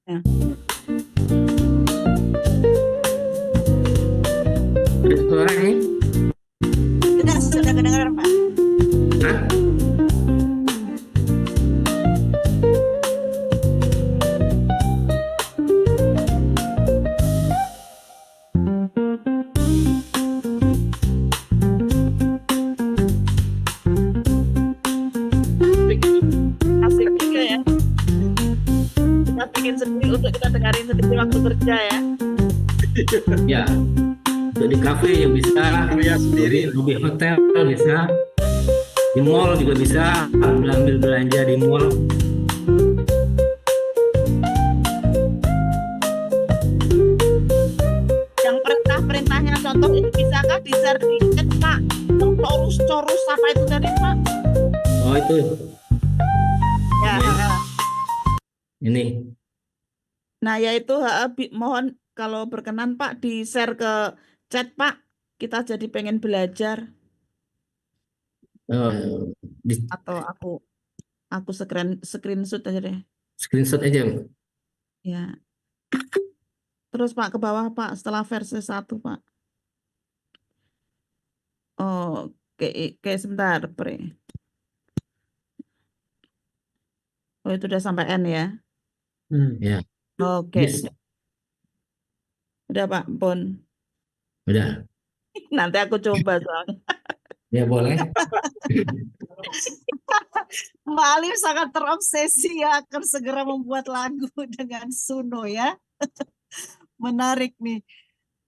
E: Ya.
D: Ada suara ini?
A: Sudah kedengaran, Pak.
D: Hah?
E: Asik juga ya. Kita bikin sendiri untuk kita dengarin sendiri waktu kerja ya.
D: Ya, untuk di kafe yang bisa,
B: Karya sendiri.
D: di hotel bisa, di mall juga bisa, ambil belanja di mall.
E: Yang perintah-perintahnya contoh ini bisakah di-share di chat, Pak? Corus apa itu tadi, Pak?
D: Oh itu,
E: Ya.
D: ini.
E: Nah, yaitu mohon kalau berkenan Pak di-share ke chat, Pak. Kita jadi pengen belajar.
D: Di
E: Atau aku screenshot aja deh.
D: screenshot aja.
E: Ya. Terus Pak ke bawah Pak setelah versi 1 Pak. Oh, oke sebentar, Pre. Oh, itu udah sampai N ya.
D: Ya,
E: Oke.
D: Yes.
E: Udah Pak, Pon.
D: Udah.
E: Nanti aku coba soalnya.
D: Ya boleh.
A: Mbak Alif sangat terobsesi ya akan segera membuat lagu dengan Suno ya. Menarik nih.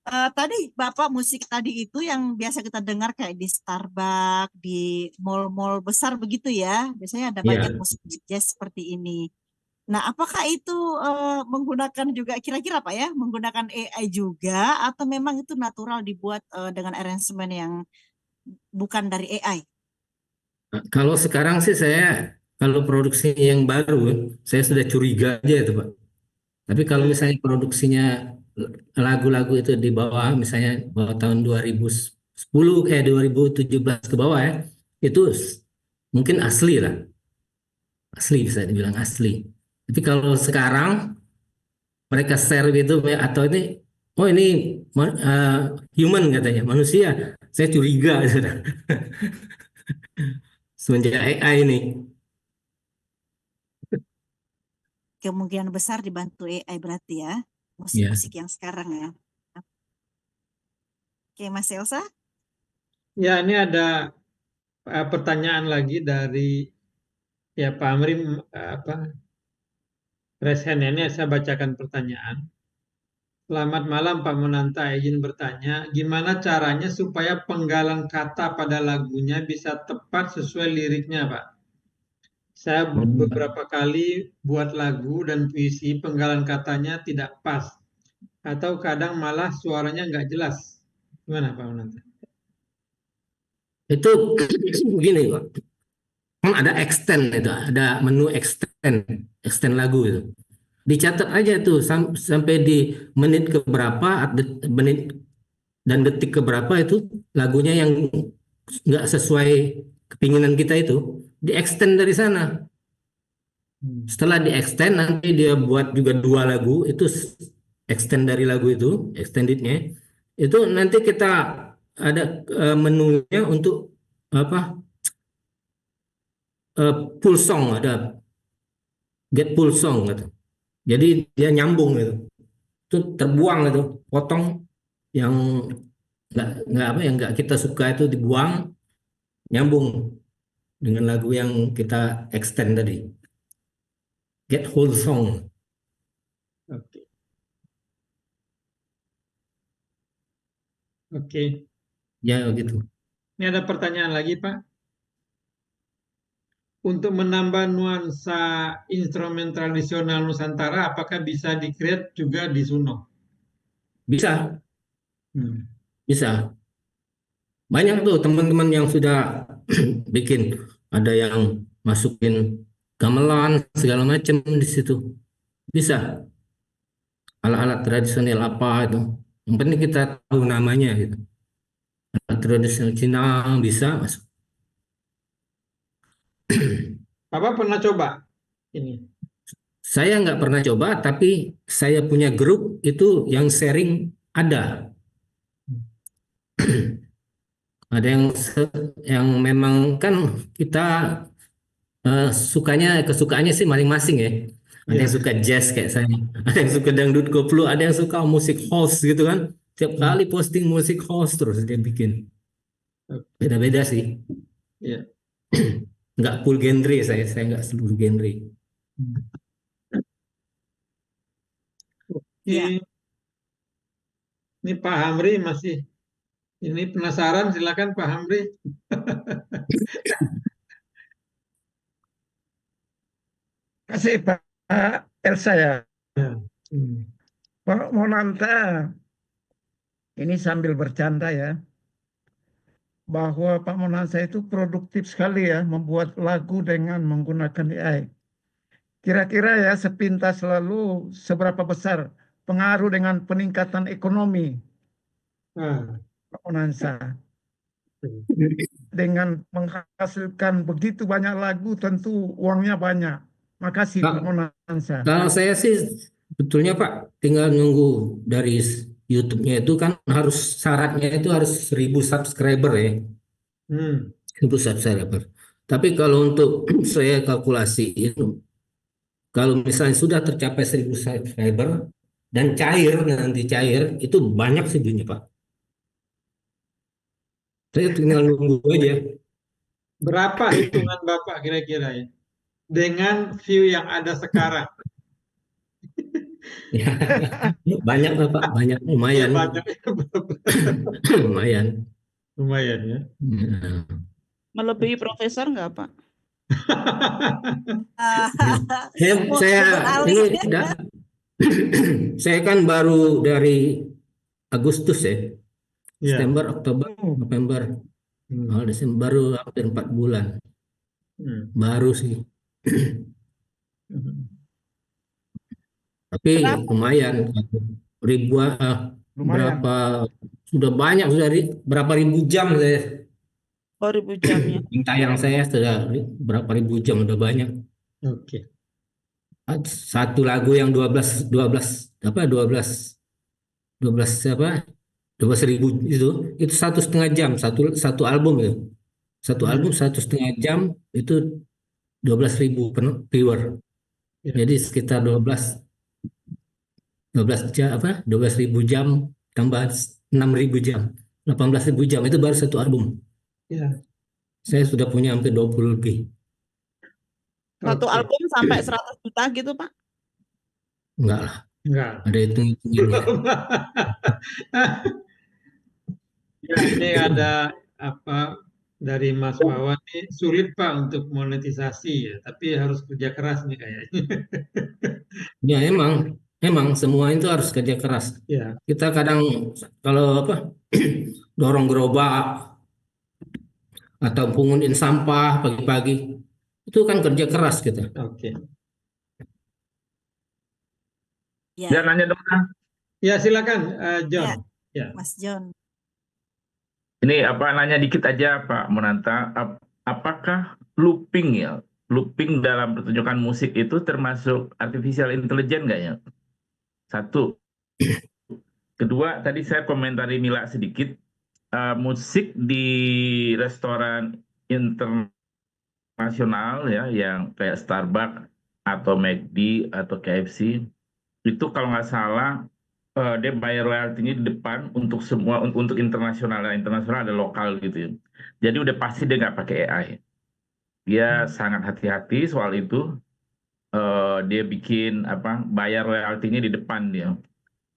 A: Tadi Bapak musik tadi itu yang biasa kita dengar kayak di Starbucks, di mall-mall besar begitu ya. Biasanya ada banyak musik jazz seperti ini. Nah, apakah itu menggunakan juga kira-kira Pak ya, menggunakan AI juga atau memang itu natural dibuat dengan arrangement yang bukan dari AI?
D: Kalau sekarang sih kalau produksi yang baru, saya sudah curiga aja itu Pak. Tapi kalau misalnya produksinya lagu-lagu itu di bawah, misalnya bawah tahun 2010, 2017 ke bawah ya, itu mungkin asli lah. Asli, bisa dibilang asli. Tapi kalau sekarang mereka share gitu, atau ini, oh ini human katanya, manusia. Saya curiga. Semenjak AI ini.
A: Kemungkinan besar dibantu AI berarti ya, musik-musik yang sekarang ya. Oke, Mas Elsa?
B: Ya, ini ada pertanyaan lagi dari ya Pak Amri, Resen ini saya bacakan pertanyaan. Selamat malam Pak Monanta, izin bertanya, gimana caranya supaya penggalan kata pada lagunya bisa tepat sesuai liriknya Pak? Saya beberapa kali buat lagu dan puisi, penggalan katanya tidak pas. Atau kadang malah suaranya nggak jelas. Gimana Pak Monanta?
D: Itu begini Pak. Kan ada extend itu, ada menu extend lagu itu. Dicatat aja tuh sampai di menit keberapa, menit dan detik keberapa itu lagunya yang nggak sesuai kepinginan kita itu, di extend dari sana. Setelah di extend nanti dia buat juga 2 lagu, itu extend dari lagu itu, extendednya. Itu nanti kita ada menunya untuk apa? Full song, ada get full song gitu. Jadi dia nyambung gitu. Itu terbuang itu, potong yang nggak kita suka itu dibuang, nyambung dengan lagu yang kita extend tadi. Get whole song.
B: Oke. Oke.
D: Ya gitu.
B: Ini ada pertanyaan lagi Pak. Untuk menambah nuansa instrumen tradisional Nusantara, apakah bisa di-create juga di Suno?
D: Bisa. Bisa. Banyak tuh teman-teman yang sudah bikin, ada yang masukin gamelan segala macam di situ. Bisa. Alat-alat tradisional apa itu. Yang penting kita tahu namanya gitu. Alat tradisional Cina bisa masuk.
B: Bapak pernah coba ini?
D: Saya nggak pernah coba, tapi saya punya grup itu yang sharing ada. Ada yang memang kan kita kesukaannya sih masing-masing ya. Ada yang suka jazz kayak saya, ada yang suka dangdut koplo, ada yang suka musik house gitu kan. Tiap kali posting musik house terus dia bikin. Beda-beda sih.
B: Iya.
D: Nggak full genre saya nggak seluruh genre.
B: Ini Pak Hamri masih ini penasaran, silakan Pak Hamri.
G: Kasih Pak Elsa ya. Pak Monanta, ini sambil bercanda ya, bahwa Pak Monanta itu produktif sekali ya membuat lagu dengan menggunakan AI. Kira-kira ya sepintas lalu seberapa besar pengaruh dengan peningkatan ekonomi Pak Monanta? Dengan menghasilkan begitu banyak lagu tentu uangnya banyak. Makasih Pak Monanta.
D: Kalau saya sih sebetulnya Pak tinggal nunggu dari YouTube-nya itu kan syaratnya itu harus 1.000 subscriber ya. 1.000 subscriber. Tapi kalau untuk saya kalkulasi itu, kalau misalnya sudah tercapai 1.000 subscriber dan nanti cair, itu banyak sih duitnya Pak. Saya tinggal nunggu aja.
B: Berapa hitungan Bapak kira-kira ya? Dengan view yang ada sekarang.
D: Ya, banyak lah Pak, banyak, lumayan.
B: Banyak.
D: Lumayan.
B: Lumayan ya.
E: Melebihi profesor nggak Pak?
D: Saya kan baru dari Agustus ya. September, Oktober, November, Desember, baru hampir 4 bulan. Baru sih. Tapi lumayan, ribuan, sudah banyak, berapa ribu jam saya.
E: Oh, ribu jam ya.
D: Tayang saya sudah berapa ribu jam, udah banyak.
B: Oke.
D: Satu lagu yang 12 ribu itu 1,5 jam, satu album itu. Satu album 1,5 jam itu 12.000 viewer. Jadi sekitar 12.000 jam tambah 6.000 jam, 18.000 jam itu baru satu album. Saya sudah punya hampir 20 lebih.
E: Satu album sampai 100 juta gitu Pak?
D: Enggak lah.
B: Enggak.
D: Ada hitung-hitungannya.
B: Ya, ini ada dari Mas Wawan ini sulit Pak untuk monetisasi ya, tapi harus kerja keras nih kayaknya.
D: Ya emang semua itu harus kerja keras.
B: Ya.
D: Kita kadang kalau dorong gerobak atau pungutin sampah pagi-pagi itu kan kerja keras kita.
B: Oke.
J: Ya, nanya dong.
B: Ya silakan John.
A: Ya. Mas John.
J: Ini nanya dikit aja Pak Monanta, apakah looping dalam pertunjukan musik itu termasuk artificial intelligence nggak ya? Satu. Kedua, tadi saya komentari Mila sedikit, musik di restoran internasional ya, yang kayak Starbucks atau McD atau KFC, itu kalau nggak salah dia bayar royaltinya di depan untuk semua, untuk internasional ada lokal gitu ya. Jadi udah pasti dia nggak pakai AI. Dia sangat hati-hati soal itu. Dia bikin bayar royaltinya di depan dia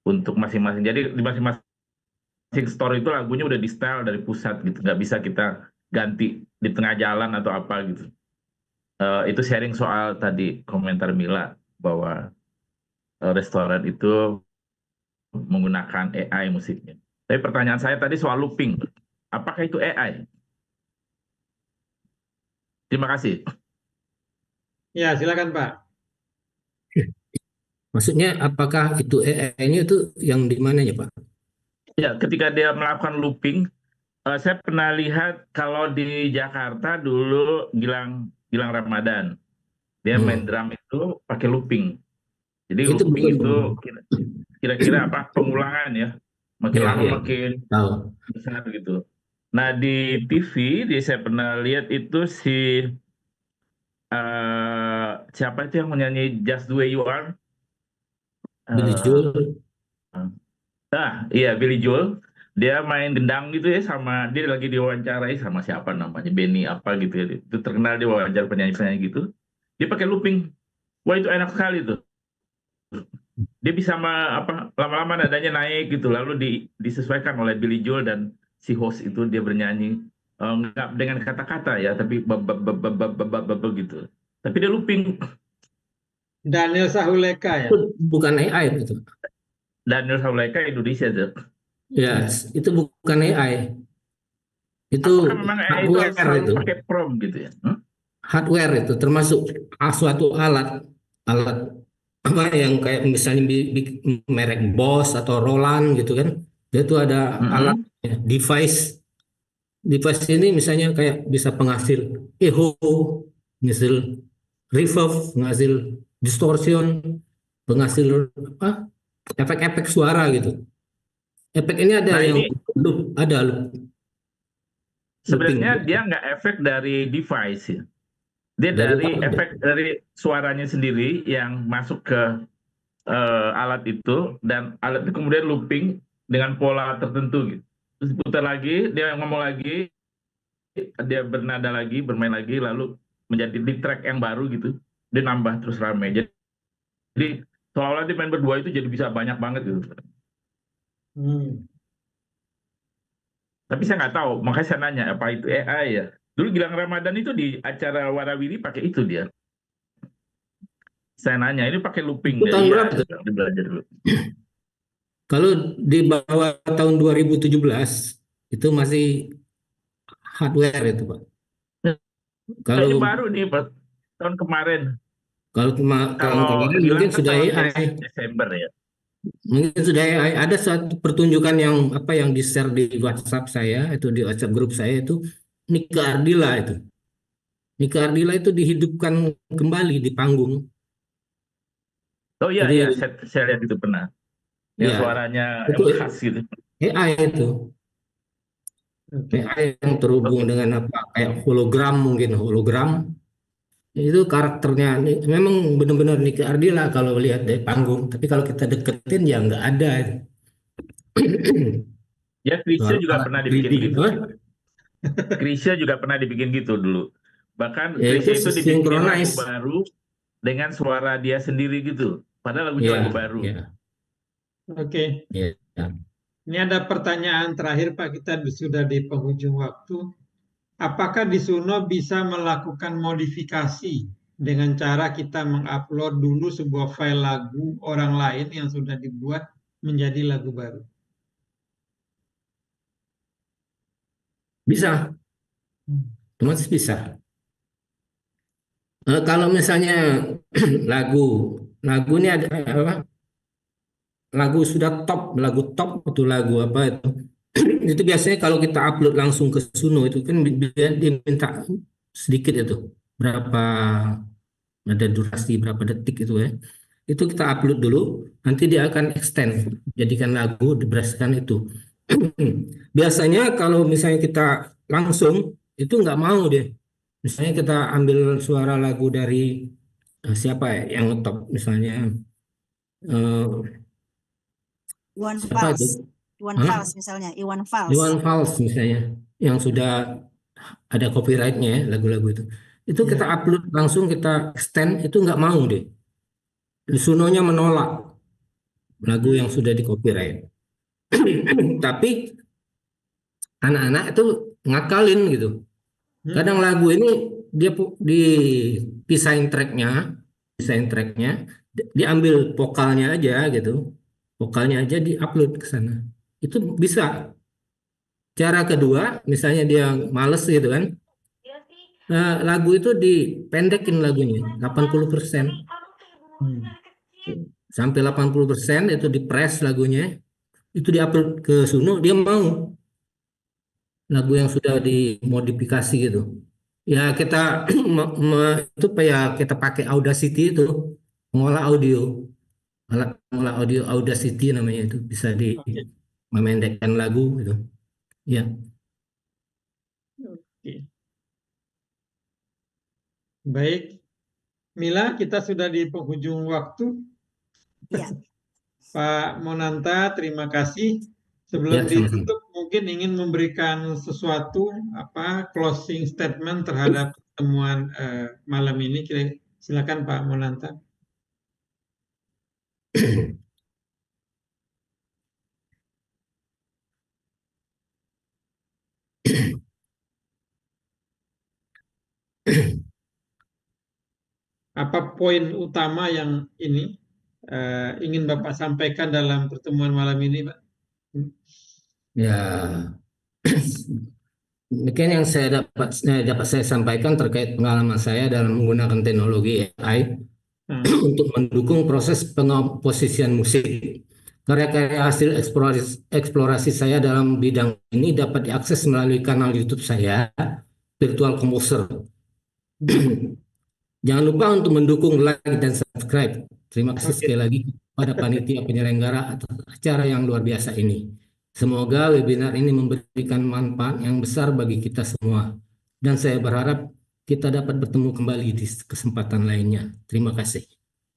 J: untuk masing-masing. Jadi di masing-masing store itu lagunya udah di style dari pusat gitu, nggak bisa kita ganti di tengah jalan atau apa gitu. Itu sharing soal tadi komentar Mila bahwa restoran itu menggunakan AI musiknya. Tapi pertanyaan saya tadi soal looping. Apakah itu AI? Terima kasih.
B: Ya, silakan Pak.
D: Maksudnya apakah itu AI-nya itu yang di mana ya Pak?
J: Ya, ketika dia melakukan looping, saya pernah lihat kalau di Jakarta dulu Gilang Ramadan, dia main drum itu pakai looping. Jadi
D: Itu
J: looping
D: betul.
J: itu kira-kira apa pengulangan ya, makin
D: Ya,
J: lama
D: ya.
J: makin
D: Tahu.
J: besar gitu. Nah di TV, saya pernah lihat itu si siapa itu yang menyanyi Just the Way You Are?
D: Billy Joel.
J: Iya Billy Joel. Dia main gendang gitu ya, sama dia lagi diwawancarai sama siapa namanya, Benny apa gitu ya. Itu terkenal dia wawancara penyanyi-penyanyi gitu. Dia pakai looping. Wah itu enak sekali tuh. Dia bisa lama-lama nadanya naik gitu, lalu disesuaikan oleh Billy Joel dan si host itu dia bernyanyi nggak dengan kata-kata ya, tapi gitu. Tapi dia looping.
B: Daniel Sahuleka ya.
D: Itu bukan AI itu.
J: Daniel Sahuleka Indonesia tuh.
D: Ya, itu bukan AI. Itu
J: Apakah memang AI itu harus
D: hardware itu.
J: pakai prompt gitu ya?
D: Hardware itu termasuk suatu alat apa yang kayak misalnya merek Bosch atau Roland gitu kan. Dia tuh ada alat device ini misalnya kayak bisa penghasil echo, penghasil reverb, penghasil distortion, penghasil apa efek-efek suara gitu. Efek ini ada
J: Nah,
D: yang
J: ini
D: loop, ada loop.
J: sebenarnya dia nggak efek dari device ya. Dia dari efek dari suaranya sendiri yang masuk ke alat itu, dan alat itu kemudian looping dengan pola tertentu gitu. Terus putar lagi, dia ngomong lagi, dia bernada lagi, bermain lagi, lalu menjadi di track yang baru gitu. Dia nambah terus rame. Jadi seolah-olah dia main berdua itu jadi bisa banyak banget gitu. Tapi saya nggak tahu, makanya saya nanya apa itu AI ya. Dulu Gilang Ramadan itu di acara Warawiri pakai itu dia. Saya nanya, ini pakai looping
D: Itu tahun
J: ya?
D: berapa tuh?
J: Belajar dulu.
D: Kalau di bawah tahun 2017 itu masih hardware itu Pak.
J: Kayaknya baru nih Pak, tahun kemarin.
D: Kalau tahun kemarin mungkin sudah AI.
J: Desember ya.
D: Mungkin sudah AI. Ada suatu pertunjukan yang di share di WhatsApp saya, itu di WhatsApp grup saya itu Nika Ardila itu. Nika Ardila itu dihidupkan kembali di panggung.
J: Oh iya,
D: Jadi,
J: iya, saya lihat itu pernah. Yang
D: ya,
J: suaranya
D: itu
J: khas gitu.
D: AI itu. AI yang terhubung dengan kayak hologram, mungkin hologram. Itu karakternya memang benar-benar Nika Ardila kalau lihat dari panggung. Tapi kalau kita deketin ya nggak ada.
J: Ya, Krisya juga pernah dibikin gitu. Krisya juga pernah dibikin gitu dulu. Bahkan
D: Ya,
J: Krisya itu dibikin lagu
D: synchronize.
J: baru dengan suara dia sendiri gitu. Padahal lagunya lagu baru.
B: Oke. Ini ada pertanyaan terakhir Pak, kita sudah di penghujung waktu. Apakah di Suno bisa melakukan modifikasi dengan cara kita mengupload dulu sebuah file lagu orang lain yang sudah dibuat menjadi lagu baru?
D: Bisa. Otomatis bisa. Kalau misalnya lagu ini ada apa? Lagu sudah top, lagu top itu lagu apa itu? Itu biasanya kalau kita upload langsung ke Suno itu kan dia minta sedikit itu berapa, ada durasi berapa detik itu ya. Itu kita upload dulu, nanti dia akan extend jadikan lagu berdasarkan itu. Biasanya kalau misalnya kita langsung itu nggak mau deh. Misalnya kita ambil suara lagu dari siapa ya yang top misalnya
A: Iwan
D: siapa
A: Fals.
D: itu?
A: Iwan Fals misalnya, Iwan Fals.
D: Iwan Fals misalnya yang sudah ada copyrightnya ya, lagu-lagu itu. Itu kita upload langsung, kita extend, itu nggak mau deh. Sunonya menolak lagu yang sudah di copyright. Tapi anak-anak itu ngakalin gitu. Kadang lagu ini dia dipisahin tracknya, diambil vokalnya aja gitu, vokalnya aja diupload ke sana. itu bisa. Cara kedua, misalnya dia males gitu kan, lagu itu dipendekin lagunya 80%. Sampai 80% itu di-press lagunya, itu di-upload ke Suno, dia mau lagu yang sudah dimodifikasi gitu. Ya kita itu ya kita pakai Audacity itu, mengolah audio, alat mengolah audio Audacity namanya, itu bisa
B: Oke.
D: memendekkan lagu gitu. Ya.
B: Oke. Baik, Mila, kita sudah di penghujung waktu.
A: Ya.
B: Pak Monanta, terima kasih. Sebelum
D: Ya, sama-sama.
B: ditutup, mungkin ingin memberikan sesuatu, closing statement terhadap pertemuan malam ini. Silakan Pak Monanta. Apa poin utama yang ini ingin Bapak sampaikan dalam pertemuan malam ini, Pak?
D: Ya, mungkin yang dapat saya sampaikan terkait pengalaman saya dalam menggunakan teknologi AI untuk mendukung proses pengkomposisian musik. Karya-karya hasil eksplorasi saya dalam bidang ini dapat diakses melalui kanal YouTube saya, Virtual Composer. Jangan lupa untuk mendukung, like, dan subscribe. Terima kasih sekali lagi pada panitia penyelenggara atas acara yang luar biasa ini. Semoga webinar ini memberikan manfaat yang besar bagi kita semua. Dan saya berharap kita dapat bertemu kembali di kesempatan lainnya. Terima kasih.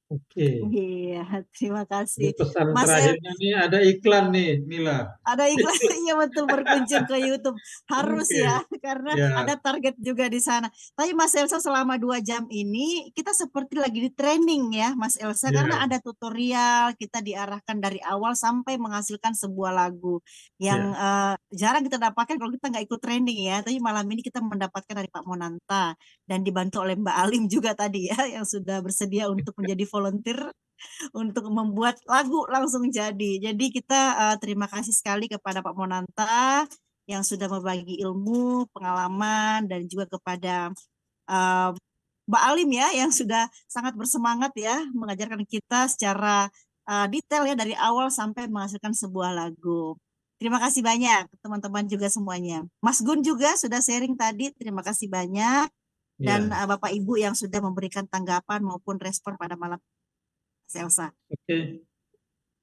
B: Oke.
A: Iya, terima kasih.
B: Pesan
A: Mas
B: terakhirnya nih, ada iklan nih, Mila.
A: Ada iklan, iya betul, berkunjung ke YouTube harus
B: Oke.
A: ya, karena
B: Ya.
A: ada target juga di sana. Tapi Mas Elsa, selama 2 jam ini kita seperti lagi di training ya Mas Elsa,
B: Ya.
A: karena ada tutorial, kita diarahkan dari awal sampai menghasilkan sebuah lagu yang jarang kita dapatkan kalau kita nggak ikut training ya. Tapi malam ini kita mendapatkan dari Pak Monanta dan dibantu oleh Mbak Alim juga tadi ya, yang sudah bersedia untuk menjadi volunteer untuk membuat lagu langsung jadi. Jadi kita terima kasih sekali kepada Pak Monanta yang sudah berbagi ilmu, pengalaman, dan juga kepada Mbak Alim ya yang sudah sangat bersemangat ya mengajarkan kita secara detail ya dari awal sampai menghasilkan sebuah lagu. Terima kasih banyak teman-teman juga semuanya. Mas Gun juga sudah sharing tadi, terima kasih banyak. Dan Bapak Ibu yang sudah memberikan tanggapan maupun respon pada malam Elsa.
B: Oke.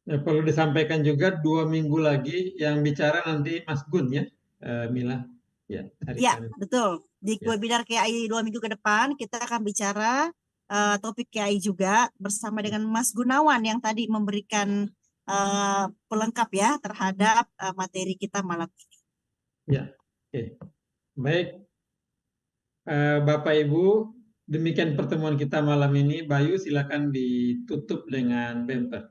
B: Ya, perlu disampaikan juga 2 minggu lagi yang bicara nanti Mas Gun ya, Mila. Ya,
A: betul. Di webinar KAI 2 minggu ke depan kita akan bicara topik KAI juga bersama dengan Mas Gunawan yang tadi memberikan pelengkap ya terhadap materi kita malam ini.
B: Ya, oke. Baik. Bapak Ibu, demikian pertemuan kita malam ini. Bayu, silakan ditutup dengan bumper.